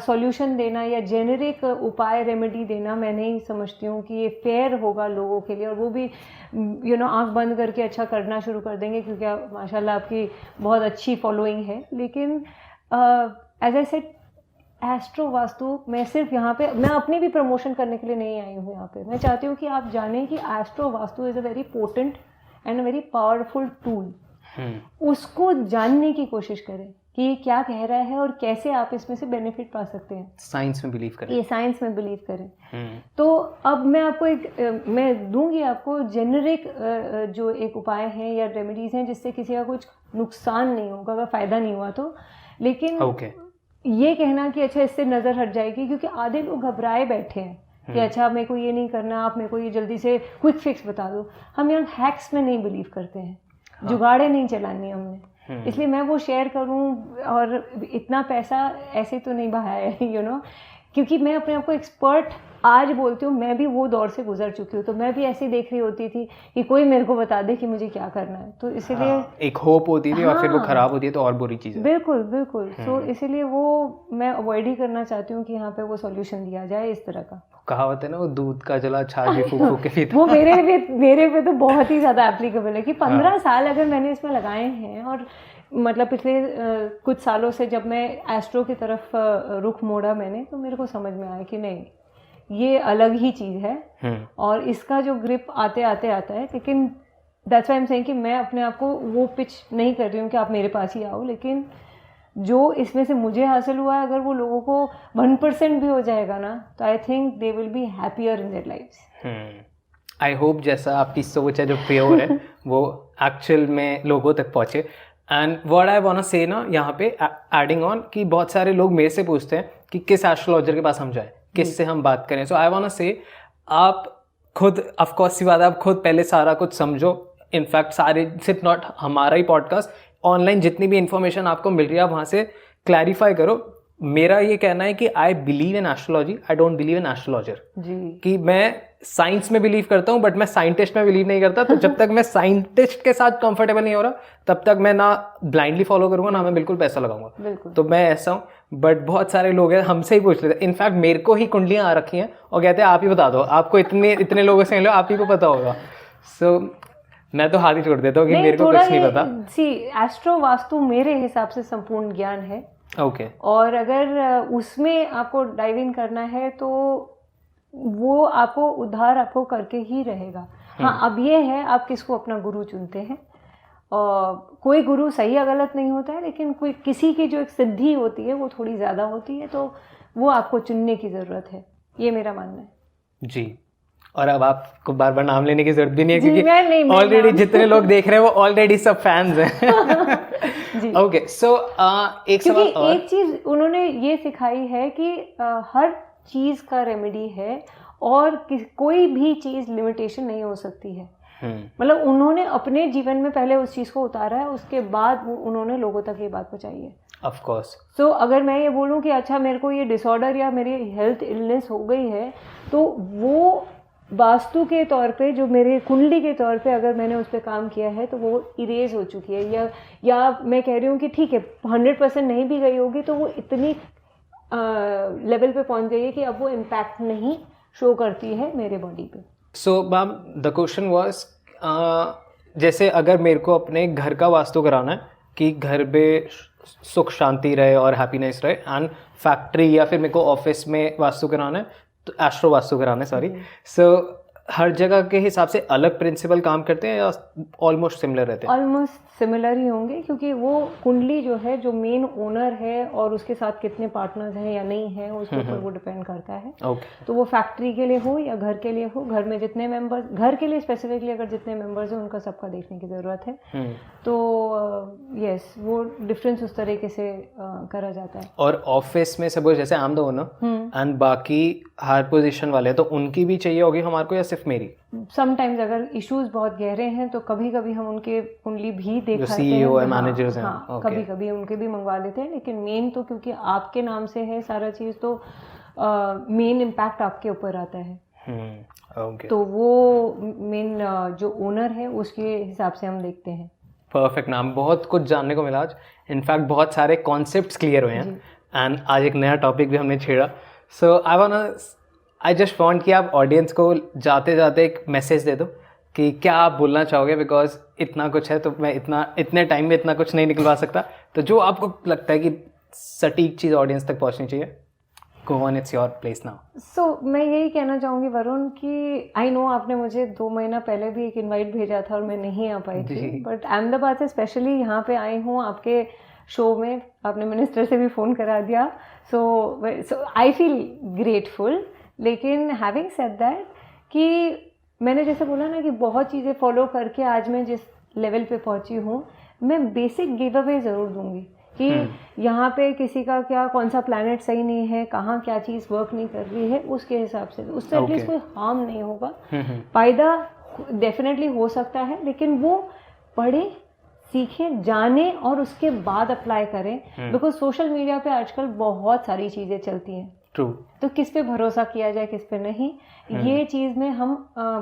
सॉल्यूशन देना या जेनरिक उपाय रेमेडी देना मैं नहीं समझती हूँ कि ये फेयर होगा लोगों के लिए, और वो भी आंख बंद करके अच्छा करना शुरू कर देंगे क्योंकि माशाल्लाह आपकी बहुत अच्छी फॉलोइंग है। लेकिन as I said, astro vastu मैं सिर्फ यहाँ पे, मैं अपनी भी प्रमोशन करने के लिए नहीं आई हूँ यहाँ पे। मैं चाहती हूँ कि आप जानें कि astro vastu is a very potent and a very powerful tool. उसको जानने की कोशिश करें कि ये क्या कह रहा है और कैसे आप इसमें से बेनिफिट पा सकते हैं। साइंस में बिलीव करें, ये साइंस में बिलीव करें। तो अब मैं आपको मैं दूंगी आपको जेनरिक जो एक उपाय हैं या रेमेडीज़ हैं जिससे किसी का कुछ नुकसान नहीं होगा, अगर फ़ायदा नहीं हुआ तो। लेकिन ये कहना कि अच्छा इससे नज़र हट जाएगी, क्योंकि आधे लोग घबराए बैठे हैं कि अच्छा मेरे को ये नहीं करना, आप मेरे को ये जल्दी से क्विक फिक्स बता दो। हम यहाँ हैक्स में नहीं बिलीव करते हैं, जुगाड़े नहीं चलानी हमने, इसलिए मैं वो शेयर करूँ। और इतना पैसा ऐसे तो नहीं बहाया है क्योंकि मैं अपने आप को एक्सपर्ट आज बोलती हूँ। मैं भी वो दौर से गुजर चुकी हूँ, तो मैं भी ऐसे देख रही होती थी कि कोई मेरे को बता दे कि मुझे क्या करना है, तो इसीलिए एक होप होती थी। और फिर वो खराब होती है तो और बुरी चीज़ है। बिल्कुल। तो इसीलिए वो मैं अवॉइड ही करना चाहती हूँ कि यहाँ पे वो सॉल्यूशन दिया जाए इस तरह का। कहावत है ना, वो दूध का जला छाछ भी फूक के पीता। वो मेरे पे तो बहुत ही ज़्यादा एप्लीकेबल है कि 15 साल अगर मैंने इसमें लगाए हैं और मतलब पिछले कुछ सालों से जब मैं एस्ट्रो की तरफ रुख मोड़ा मैंने, तो मेरे को समझ में आया कि नहीं, ये अलग ही चीज़ है और इसका जो ग्रिप आते आते आता है। लेकिन that's why I am saying कि मैं अपने आप को वो पिच नहीं कर रही हूँ कि आप मेरे पास ही आओ, लेकिन जो इसमें से मुझे हासिल हुआ है, अगर वो लोगों को 1% भी हो जाएगा ना, तो I think they will be happier in their lives. I hope जैसा आपकी सोच है जो प्योर है वो एक्चुअल में लोगों तक पहुँचे। And what I want to say ना यहाँ पे एडिंग ऑन कि बहुत सारे लोग मेरे से पूछते हैं कि किस एस्ट्रोलॉजर के पास हम जाएं, किससे हम बात करें। सो आई वांट टू से आप खुद, ऑफ कोर्स सी बात है, आप खुद पहले सारा कुछ समझो। इनफैक्ट सारे, सिर्फ नॉट हमारा ही पॉडकास्ट, ऑनलाइन जितनी भी इंफॉर्मेशन आपको मिल रही है आप वहाँ से क्लैरिफाई करो। मेरा ये कहना है कि I believe in astrology, I don't believe in astrologer. कि मैं साइंस में बिलीव करता हूँ बट मैं साइंटिस्ट में बिलीव नहीं करता। तो जब तक मैं साइंटिस्ट के साथ कंफर्टेबल नहीं हो रहा तब तक मैं ना ब्लाइंडली फॉलो करूँगा ना मैं बिल्कुल पैसा लगाऊंगा। तो मैं ऐसा हूँ। बट बहुत सारे लोग हैं हमसे ही पूछ लेते हैं, इनफैक्ट मेरे को ही कुंडलियाँ आ रखी हैं और कहते हैं आप ही बता दो, आपको इतने लोगों से मिलो, आप ही को पता होगा। सो मैं तो हाथ ही छोड़ देता हूँ कि मेरे को कुछ नहीं पता। सी एस्ट्रो वास्तु मेरे हिसाब से संपूर्ण ज्ञान है। ओके। और अगर उसमें आपको डाइव इन करना है तो वो आपको उद्धार आपको करके ही रहेगा। हाँ, अब ये है आप किसको अपना गुरु चुनते हैं। और कोई गुरु सही या गलत नहीं होता है, लेकिन कोई किसी की जो एक सिद्धि होती है वो थोड़ी ज़्यादा होती है, तो वो आपको चुनने की ज़रूरत है, ये मेरा मानना है जी। और अब आपको बार बार नाम लेने की जरूरत भी नहीं है क्योंकि ऑलरेडी जितने लोग देख रहे हैं वो ऑलरेडी सब फैंस हैं। ओके, सो एक सवाल और। एक चीज उन्होंने ये सिखाई है कि हर चीज का रेमेडी है और कोई भी चीज लिमिटेशन नहीं हो सकती है। मतलब उन्होंने अपने जीवन में पहले उस चीज को उतारा है, उसके बाद उन्होंने लोगों तक ये बात पहुंचाई है। Of course. सो अगर मैं ये बोलूं कि अच्छा मेरे को ये डिसऑर्डर या मेरी हेल्थ इलनेस हो गई है, तो वो वास्तु के तौर पे, जो मेरे कुंडली के तौर पे अगर मैंने उस पर काम किया है तो वो इरेज हो चुकी है। या मैं कह रही हूँ कि ठीक है 100% नहीं भी गई होगी तो वो इतनी लेवल पे पहुँच गई है कि अब वो इम्पैक्ट नहीं शो करती है मेरे बॉडी पे। So ma'am the question was, जैसे अगर मेरे को अपने घर का वास्तु कराना है कि घर में सुख शांति रहे और हैप्पीनेस रहे, एंड फैक्ट्री या फिर मेरे को ऑफिस में वास्तु कराना है, तो एस्ट्रो वास्तु कराना है, सॉरी। सो हर जगह के हिसाब से अलग प्रिंसिपल काम करते हैं या ऑलमोस्ट सिमिलर रहते हैं? ऑलमोस्ट सिमिलर ही होंगे, क्योंकि वो कुंडली जो है, जो मेन ओनर है और उसके साथ कितने पार्टनर्स हैं या नहीं है, उसके ऊपर वो डिपेंड करता है। तो वो फैक्ट्री के लिए हो या घर के लिए हो, घर में जितने मेंबर्स, घर के लिए स्पेसिफिकली अगर जितने मेंबर्स हैं उनका सबका देखने की ज़रूरत है। तो यस, वो डिफरेंस उस तरीके से करा जाता है। और ऑफिस में सपोज जैसे I am the owner and बाकी हायर पोजीशन वाले, तो उनकी भी चाहिए होगी हमारे को या सिर्फ मेरी? समटाइम्स अगर इश्यूज बहुत गहरे हैं तो कभी कभी हम उनके कुंडली भी देख सकते हैं, CEO है, मैनेजर्स हैं। हाँ, कभी कभी उनके भी मंगवा लेते हैं, लेकिन मेन तो क्योंकि आपके नाम से है सारा चीज़, तो मेन इम्पैक्ट आपके ऊपर आता है। तो वो मेन जो ओनर है उसके हिसाब से हम देखते हैं। परफेक्ट नाम, बहुत कुछ जानने को मिला आज। इनफैक्ट बहुत सारे कॉन्सेप्ट्स क्लियर हुए हैं एंड आज एक नया टॉपिक भी हमने छेड़ा। सो आई जस्ट वांट कि आप ऑडियंस को जाते जाते एक मैसेज दे दो कि क्या आप बोलना चाहोगे, बिकॉज इतना कुछ है तो मैं इतने टाइम में इतना कुछ नहीं निकलवा सकता। तो जो आपको लगता है कि सटीक चीज़ ऑडियंस तक पहुंचनी चाहिए, go on, it's your place now. So मैं यही कहना चाहूँगी वरुण कि आई नो आपने मुझे 2 महीना पहले भी एक इनवाइट भेजा था और मैं नहीं आ पाई थी, बट अहमदाबाद से स्पेशली यहाँ पे आई हूँ आपके शो में। आपने मिनिस्टर से भी फ़ोन करा दिया, सो आई फील ग्रेटफुल। लेकिन हैविंग सेड दैट, कि मैंने जैसे बोला ना कि बहुत चीज़ें फॉलो करके आज मैं जिस लेवल पे पहुंची हूँ, मैं बेसिक गिव अवे ज़रूर दूंगी कि यहाँ पे किसी का क्या, कौन सा प्लैनेट सही नहीं है, कहाँ क्या चीज़ वर्क नहीं कर रही है, उसके हिसाब से उससे एटलीस्ट कोई हार्म नहीं होगा। फायदा डेफिनेटली हो सकता है, लेकिन वो पढ़े, सीखें, जाने और उसके बाद अप्लाई करें। बिकॉज सोशल मीडिया पे आजकल बहुत सारी चीज़ें चलती हैं। ट्रू। तो किस पे भरोसा किया जाए, किस पे नहीं, ये चीज़ में हम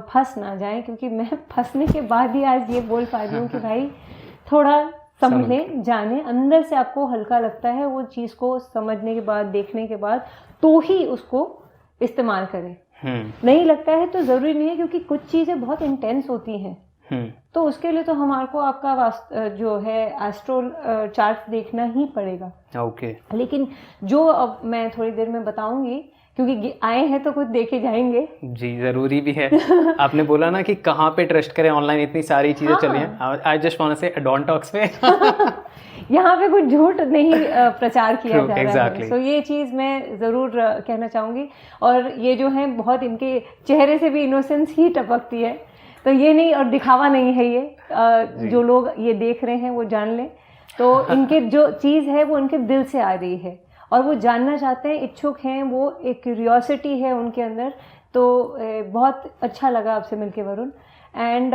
फंस ना जाएं। क्योंकि मैं फंसने के बाद ही आज ये बोल पा रही हूँ कि भाई थोड़ा समझें, जाने, अंदर से आपको हल्का लगता है वो चीज़ को समझने के बाद, देखने के बाद, तो ही उसको इस्तेमाल करें। नहीं लगता है तो ज़रूरी नहीं है, क्योंकि कुछ चीज़ें बहुत इंटेंस होती हैं। तो उसके लिए तो हमारे को आपका जो है एस्ट्रो चार्ट देखना ही पड़ेगा। ओके। लेकिन जो अब मैं थोड़ी देर में बताऊंगी, क्योंकि आए हैं तो कुछ देखे जाएंगे। जी, ज़रूरी भी है। आपने बोला ना कि कहाँ पे ट्रस्ट करें, ऑनलाइन इतनी सारी चीज़ें चली हैं। आई जस्ट वांट टू से डोंट टॉक्स पे यहाँ पे कुछ झूठ नहीं प्रचार किया जा रहा exactly. है। सो ये चीज़ मैं ज़रूर कहना चाहूँगी। और ये जो है बहुत इनके चेहरे से भी इनोसेंस ही टपकती है, तो ये नहीं, और दिखावा नहीं है ये। जो लोग ये देख रहे हैं वो जान लें, तो इनके जो चीज़ है वो उनके दिल से आ रही है और वो जानना चाहते हैं, इच्छुक हैं, वो एक क्यूरियोसिटी है उनके अंदर। तो बहुत अच्छा लगा आपसे मिलके वरुण। एंड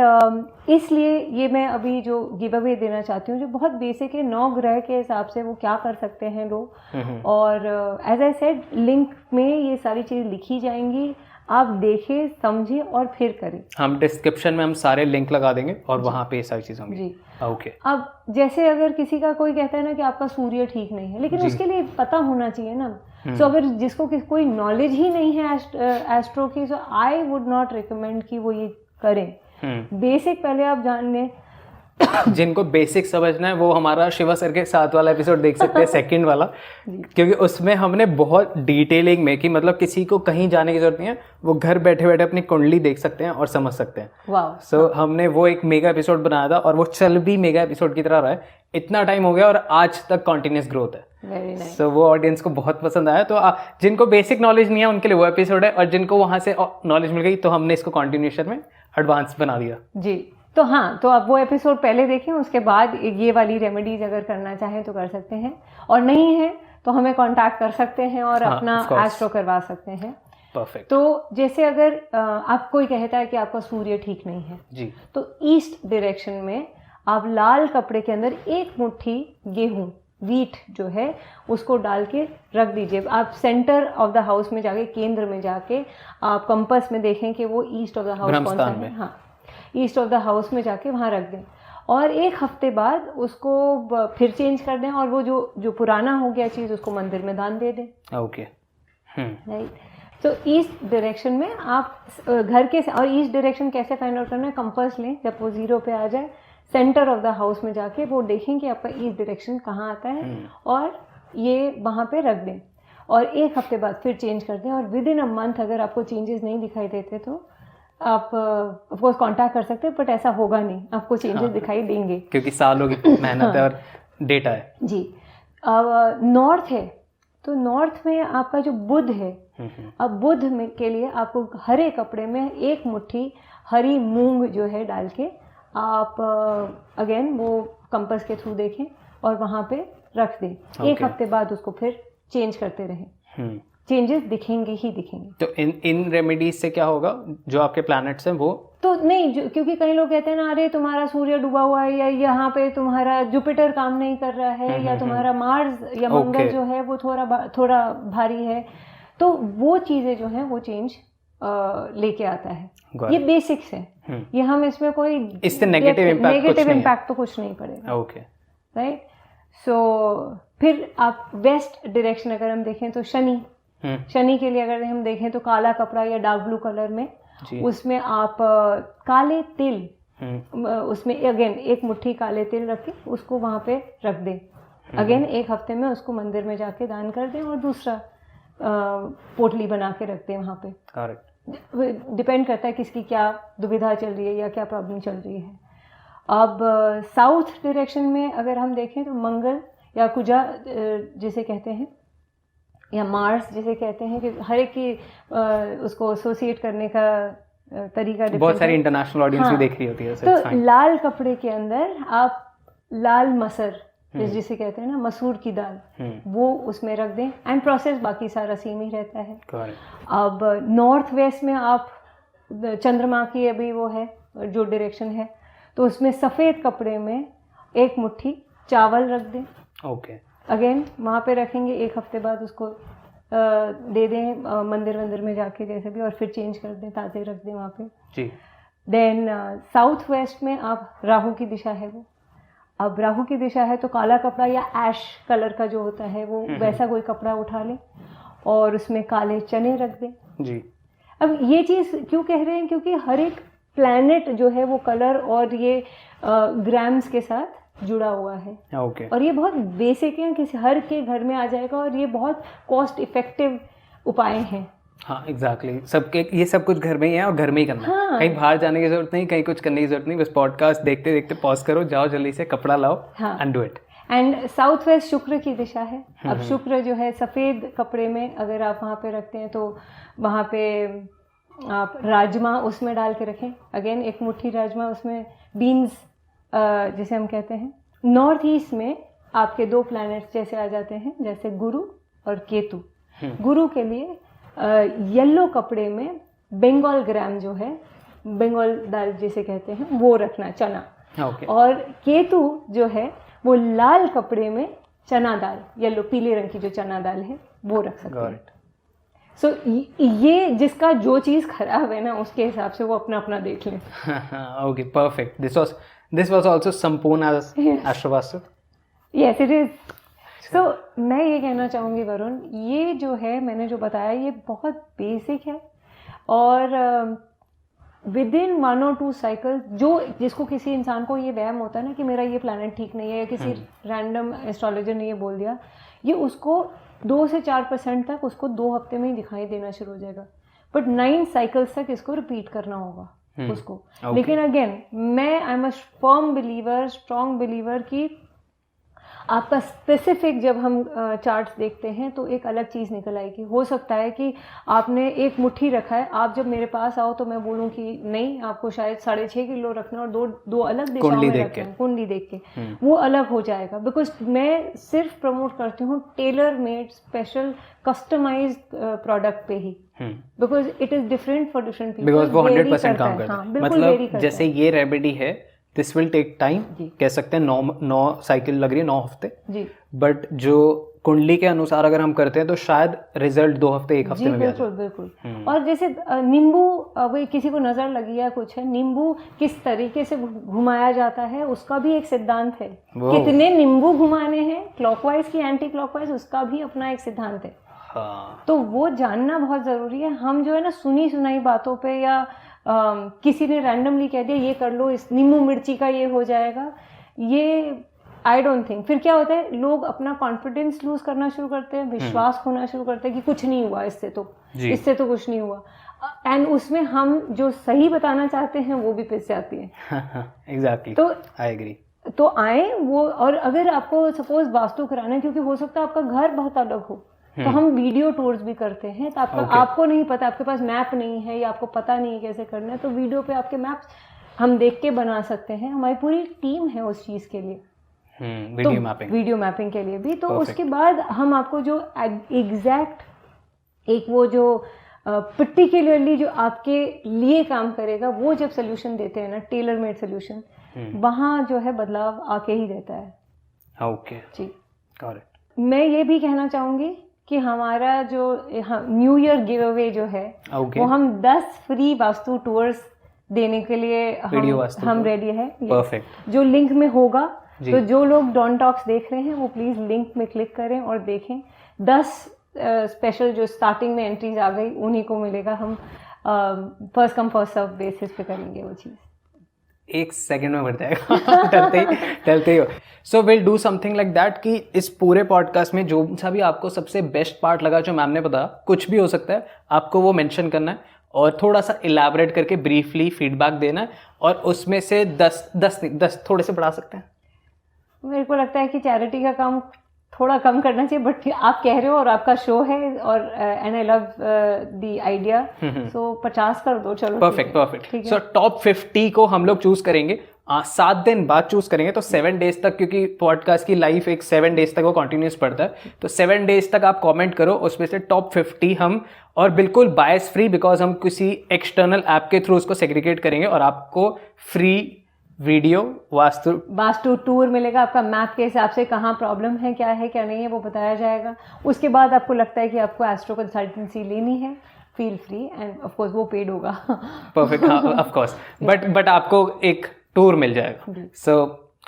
इसलिए ये मैं अभी जो गिव अवे देना चाहती हूँ, जो बहुत बेसिक है, 9 ग्रह के हिसाब से वो क्या कर सकते हैं लोग। और एज आई सेड, लिंक में ये सारी चीज़ लिखी जाएंगी, आप देखें, समझें और फिर करें। हम डिस्क्रिप्शन में हम सारे लिंक लगा देंगे और वहाँ पे ये सारी चीज़ होंगी। जी, ओके। अब जैसे अगर किसी का कोई कहता है ना कि आपका सूर्य ठीक नहीं है, लेकिन उसके लिए पता होना चाहिए ना। तो अगर जिसको कोई नॉलेज ही नहीं है एस्ट्रो की, तो आई वुड नॉट रिकमेंड कि वो ये करें। बेसिक पहले आप जान लें। जिनको बेसिक समझना है वो हमारा शिवा सर के 7 वाला एपिसोड देख सकते हैं, सेकंड वाला, क्योंकि उसमें हमने बहुत डिटेलिंग में कि मतलब किसी को कहीं जाने की जरूरत नहीं है, वो घर बैठे बैठे अपनी कुंडली देख सकते हैं और समझ सकते हैं। वाह। सो हमने वो एक मेगा एपिसोड बनाया था और वो चल भी मेगा एपिसोड की तरह रहा है। इतना टाइम हो गया और आज तक कॉन्टिन्यूस ग्रोथ है। Very nice. सो वो ऑडियंस को बहुत पसंद आया। तो जिनको बेसिक नॉलेज नहीं है उनके लिए वो एपिसोड है, और जिनको वहाँ से नॉलेज मिल गई तो हमने इसको कॉन्टिन्यूशन में एडवांस बना दिया। जी, तो हाँ, तो आप वो एपिसोड पहले देखें, उसके बाद ये वाली रेमेडीज अगर करना चाहें तो कर सकते हैं, और नहीं है तो हमें कांटेक्ट कर सकते हैं और अपना एस्ट्रो करवा सकते हैं। परफेक्ट। तो जैसे अगर आप कोई कहता है कि आपका सूर्य ठीक नहीं है जी, तो ईस्ट डायरेक्शन में आप लाल कपड़े के अंदर 1 मुट्ठी गेहूं, वीट जो है, उसको डाल के रख दीजिए। आप सेंटर ऑफ द हाउस में जाके, केंद्र में जाके आप कंपास में देखें कि वो ईस्ट ऑफ द हाउस कौन सा है। हाँ, ईस्ट ऑफ द हाउस में जाके वहाँ रख दें, और 1 हफ्ते बाद उसको फिर चेंज कर दें, और वो जो पुराना हो गया चीज़ उसको मंदिर में दान दे दें। ओके। राइट। तो ईस्ट डायरेक्शन में आप घर के, और ईस्ट डायरेक्शन कैसे फाइंड आउट करना है, कंपास लें, जब वो 0 पे आ जाए, सेंटर ऑफ द हाउस में जाके वो देखें कि आपका ईस्ट डायरेक्शन कहाँ आता है, और ये वहाँ पे रख दें, और 1 हफ्ते बाद फिर चेंज कर दें। और विद इन अ मंथ अगर आपको चेंजेस नहीं दिखाई देते तो आप ऑफकोर्स कांटेक्ट कर सकते हैं, बट ऐसा होगा नहीं, आपको चेंजेस दिखाई देंगे, क्योंकि सालों की मेहनत है और डेटा है। जी। अब नॉर्थ है, तो नॉर्थ में आपका जो बुध है, अब बुध में के लिए आपको हरे कपड़े में 1 मुट्ठी हरी मूंग जो है डाल के आप अगेन वो कंपास के थ्रू देखें और वहाँ पे रख दें। 1 हफ्ते बाद उसको फिर चेंज करते रहें, चेंजेस दिखेंगे ही दिखेंगे। तो इन रेमेडीज से क्या होगा, जो आपके प्लैनेट्स हैं वो तो नहीं, क्योंकि कई लोग कहते हैं ना, अरे तुम्हारा सूर्य डूबा हुआ है, या यहाँ पे तुम्हारा जुपिटर काम नहीं कर रहा है, या तुम्हारा मार्स या मंगल जो है वो थोड़ा भारी है, तो वो चीज़ें जो हैं वो चेंज लेके आता है। ये बेसिक्स है, ये हम इसमें कोई इससे नेगेटिव इम्पैक्ट तो कुछ नहीं पड़ेगा। Okay, right. सो फिर आप वेस्ट डायरेक्शन अगर हम देखें तो शनि के लिए अगर हम देखें तो काला कपड़ा या डार्क ब्लू कलर में, उसमें आप काले तिल, उसमें अगेन 1 मुट्ठी काले तिल रख के उसको वहाँ पे रख दें। अगेन 1 हफ्ते में उसको मंदिर में जाके दान कर दें, और दूसरा पोटली बना के रख दें वहाँ पे। करेक्ट। डिपेंड करता है किसकी क्या दुविधा चल रही है या क्या प्रॉब्लम चल रही है। अब साउथ डायरेक्शन में अगर हम देखें तो मंगल या कुजा जिसे कहते हैं, या मार्स जिसे कहते हैं, कि हर एक की उसको एसोसिएट करने का तरीका बहुत सारी इंटरनेशनल ऑडियंस भी देख रही होती है। तो लाल कपड़े के अंदर आप लाल मसर जिसे कहते हैं ना, मसूर की दाल, वो उसमें रख दें, एंड प्रोसेस बाकी सारा सेम ही रहता है। अब नॉर्थ वेस्ट में आप चंद्रमा की अभी वो है जो डायरेक्शन है, तो उसमें सफ़ेद कपड़े में 1 मुट्ठी चावल रख दें। ओके। अगेन वहाँ पे रखेंगे, 1 हफ्ते बाद उसको दे दें मंदिर में जाके जैसे भी, और फिर चेंज कर दें, ताज़े रख दें वहाँ पे। जी। देन साउथ वेस्ट में आप राहु की दिशा है वो, अब राहु की दिशा है तो काला कपड़ा या ऐश कलर का जो होता है वो वैसा कोई कपड़ा उठा लें और उसमें काले चने रख दें। जी। अब ये चीज़ क्यों कह रहे हैं, क्योंकि हर एक प्लैनेट जो है वो कलर और ये ग्राम्स के साथ जुड़ा हुआ है। ओके। और ये बहुत बेसिक है, किसी हर के घर में आ जाएगा और ये बहुत कॉस्ट इफेक्टिव उपाय हैं। हाँ एग्जैक्टली, सबके ये सब कुछ घर में ही है और घर में ही करना है। हाँ। कहीं बाहर जाने की जरूरत नहीं, कहीं कुछ करने की जरूरत नहीं, बस पॉडकास्ट देखते देखते पॉज करो, जाओ जल्दी से कपड़ा लाओ and do it. And south west शुक्र की दिशा है। अब शुक्र जो है सफ़ेद कपड़े में अगर आप वहाँ पे रखते हैं तो वहाँ पे आप राजमा उसमें डाल के रखें, अगेन एक मुट्ठी राजमा उसमें, बीन्स जिसे हम कहते हैं। नॉर्थ ईस्ट में आपके 2 प्लैनेट्स जैसे आ जाते हैं, जैसे गुरु और केतु। गुरु के लिए येलो कपड़े में बंगाल ग्राम जो है, बंगाल दाल जिसे कहते हैं, वो रखना, चना। और केतु जो है वो लाल कपड़े में चना दाल, येलो पीले रंग की जो चना दाल है वो रख सकते हैं। सो ये जिसका जो चीज़ खराब है ना उसके हिसाब से वो अपना अपना देख लें। Okay, perfect. This was also sampoorna as Astrovastu. Yes it is. So मैं ये कहना चाहूँगी वरुण, ये जो है मैंने जो बताया ये बहुत बेसिक है और विद इन 1 or 2 साइकिल जिसको किसी इंसान को ये वहम होता है ना कि मेरा ये प्लैनेट ठीक नहीं है या किसी रैंडम एस्ट्रोलॉजर ने ये बोल दिया, ये उसको 2 से 4% तक उसको 2 हफ्ते में ही दिखाई देना शुरू हो जाएगा, बट 9 साइकिल्स तक इसको रिपीट करना होगा उसको। लेकिन अगेन मैं I am a firm believer, strong believer कि आपका स्पेसिफिक जब हम चार्ट्स देखते हैं तो एक अलग चीज़ निकल आएगी। हो सकता है कि आपने एक मुट्ठी रखा है, आप जब मेरे पास आओ तो मैं बोलूँ कि नहीं आपको शायद 6.5 किलो रखना और दो अलग दिशाओं में रखना है, कुंडली देख के वो अलग हो जाएगा। बिकॉज मैं सिर्फ प्रमोट करती हूँ tailor made special customized product पे ही, because it is different for different people. Because वो 100% काम करता है। मतलब जैसे ये रेमेडी है, दिस विल टेक टाइम, कह सकते हैं 9 साइकिल लग रही है, 9 हफ्ते जी। बट जो कुंडली के अनुसार अगर हम करते हैं तो शायद रिजल्ट 2 हफ्ते 1 हफ्ते में भी आ जाए। बिल्कुल। और जैसे नींबू, वही किसी को नजर लगी है कुछ है, नींबू किस तरीके से घुमाया जाता है उसका भी एक सिद्धांत है। कितने नींबू घुमाने हैं, क्लॉकवाइज की एंटी क्लॉकवाइज, उसका भी अपना एक सिद्धांत है। तो वो जानना बहुत जरूरी है। हम जो है ना सुनी सुनाई बातों पे या किसी ने रैंडमली कह दिया ये कर लो, इस नींबू मिर्ची का ये हो जाएगा, ये आई डोंट थिंक। फिर क्या होता है, लोग अपना कॉन्फिडेंस लूज करना शुरू करते हैं, विश्वास खोना शुरू करते हैं कि कुछ नहीं हुआ, इससे तो कुछ नहीं हुआ, एंड उसमें हम जो सही बताना चाहते हैं वो भी पिस जाती है। एग्जैक्टली, तो आई एग्री। तो आए वो, और अगर आपको सपोज वास्तु कराना है, क्योंकि हो सकता है आपका घर बहुत अलग हो, तो हम वीडियो टूर्स भी करते हैं। तो आपको नहीं पता, आपके पास मैप नहीं है या आपको पता नहीं है कैसे करना है, तो वीडियो पे आपके मैप्स हम देख के बना सकते हैं। हमारी पूरी टीम है उस चीज़ के लिए, वीडियो मैपिंग के लिए भी। तो उसके बाद हम आपको जो एग्जैक्ट एक वो जो पर्टिकुलरली जो आपके लिए काम करेगा वो जब सोल्यूशन देते हैं ना, टेलर मेड सोल्यूशन, वहाँ जो है बदलाव आके ही रहता है। ओके जी, करेक्ट। मैं ये भी कहना चाहूँगी कि हमारा जो न्यू ईयर गिव अवे जो है वो हम 10 फ्री वास्तु टूर्स देने के लिए हम रेडी है। परफेक्ट। जो लिंक में होगा, तो जो लोग डॉन टॉक्स देख रहे हैं वो प्लीज़ लिंक में क्लिक करें और देखें। 10 स्पेशल जो स्टार्टिंग में एंट्रीज आ गई उन्हीं को मिलेगा। हम first come first serve basis पे करेंगे वो चीज़। 1 सेकंड में बढ़ जाएगा टलते ही। So will do something like that कि इस पूरे पॉडकास्ट में जो सा भी आपको सबसे बेस्ट पार्ट लगा, जो मैम ने बताया, कुछ भी हो सकता है, आपको वो मेंशन करना है और थोड़ा सा इलैबोरेट करके ब्रीफली फीडबैक देना है, और उसमें से 10 थोड़े से बढ़ा सकते हैं। मेरे को लगता है कि चैरिटी का काम थोड़ा कम करना चाहिए, बट आप कह रहे हो और आपका शो है और and I love the idea, so 50 कर दो। चलो परफेक्ट। सो टॉप 50 को हम लोग चूज करेंगे, 7 दिन बाद चूज करेंगे, तो 7 डेज तक, क्योंकि पॉडकास्ट की लाइफ एक 7 डेज तक वो कंटिन्यूस पड़ता है, तो 7 डेज तक आप कमेंट करो, उसमें से टॉप 50 हम, और बिल्कुल बायस फ्री, बिकॉज हम किसी एक्सटर्नल ऐप के थ्रू उसको सेग्रीगेट करेंगे और आपको फ्री वीडियो वास्तु टूर मिलेगा। आपका मैप के हिसाब से कहाँ प्रॉब्लम है क्या नहीं है वो बताया जाएगा। उसके बाद आपको लगता है कि आपको एस्ट्रो कंसल्टेंसी लेनी है, feel free, end of course वो पेड होगा। परफेक्ट, ऑफ कोर्स, बट आपको एक टूर मिल जाएगा। So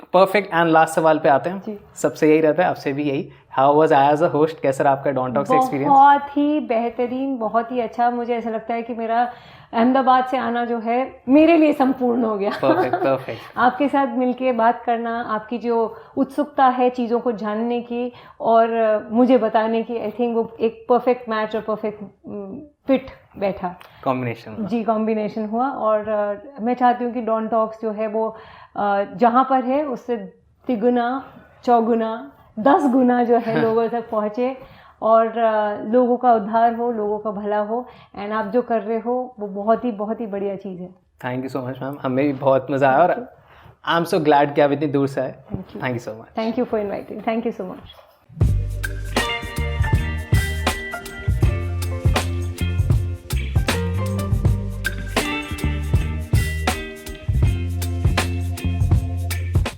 perfect. एंड लास्ट सवाल पे आते हैं, सबसे यही रहता है, आपसे भी यही, how was I as a host, कैसा रहा आपका डॉन टॉक्स एक्सपीरियंस? बहुत ही बेहतरीन, बहुत ही अच्छा। मुझे ऐसा लगता है कि मेरा अहमदाबाद से आना जो है मेरे लिए संपूर्ण हो गया। परफेक्ट। आपके साथ मिलके बात करना, आपकी जो उत्सुकता है चीज़ों को जानने की और मुझे बताने की, आई थिंक वो एक परफेक्ट मैच और परफेक्ट फिट बैठा, कॉम्बिनेशन जी कॉम्बिनेशन हुआ। और मैं चाहती हूँ कि डॉन टॉक्स जो है वो जहाँ पर है उससे तिगुना, चौगुना, 10 गुना जो है लोगों तक पहुँचे और लोगों का उद्धार हो, लोगों का भला हो। एंड आप जो कर रहे हो वो बहुत ही बढ़िया चीज़ है। Thank you so much ma'am, हमें भी बहुत मज़ा आया और आई एम सो ग्लैड कि आप इतनी दूर से आए। Thank you so much. Thank you for inviting, thank you so much.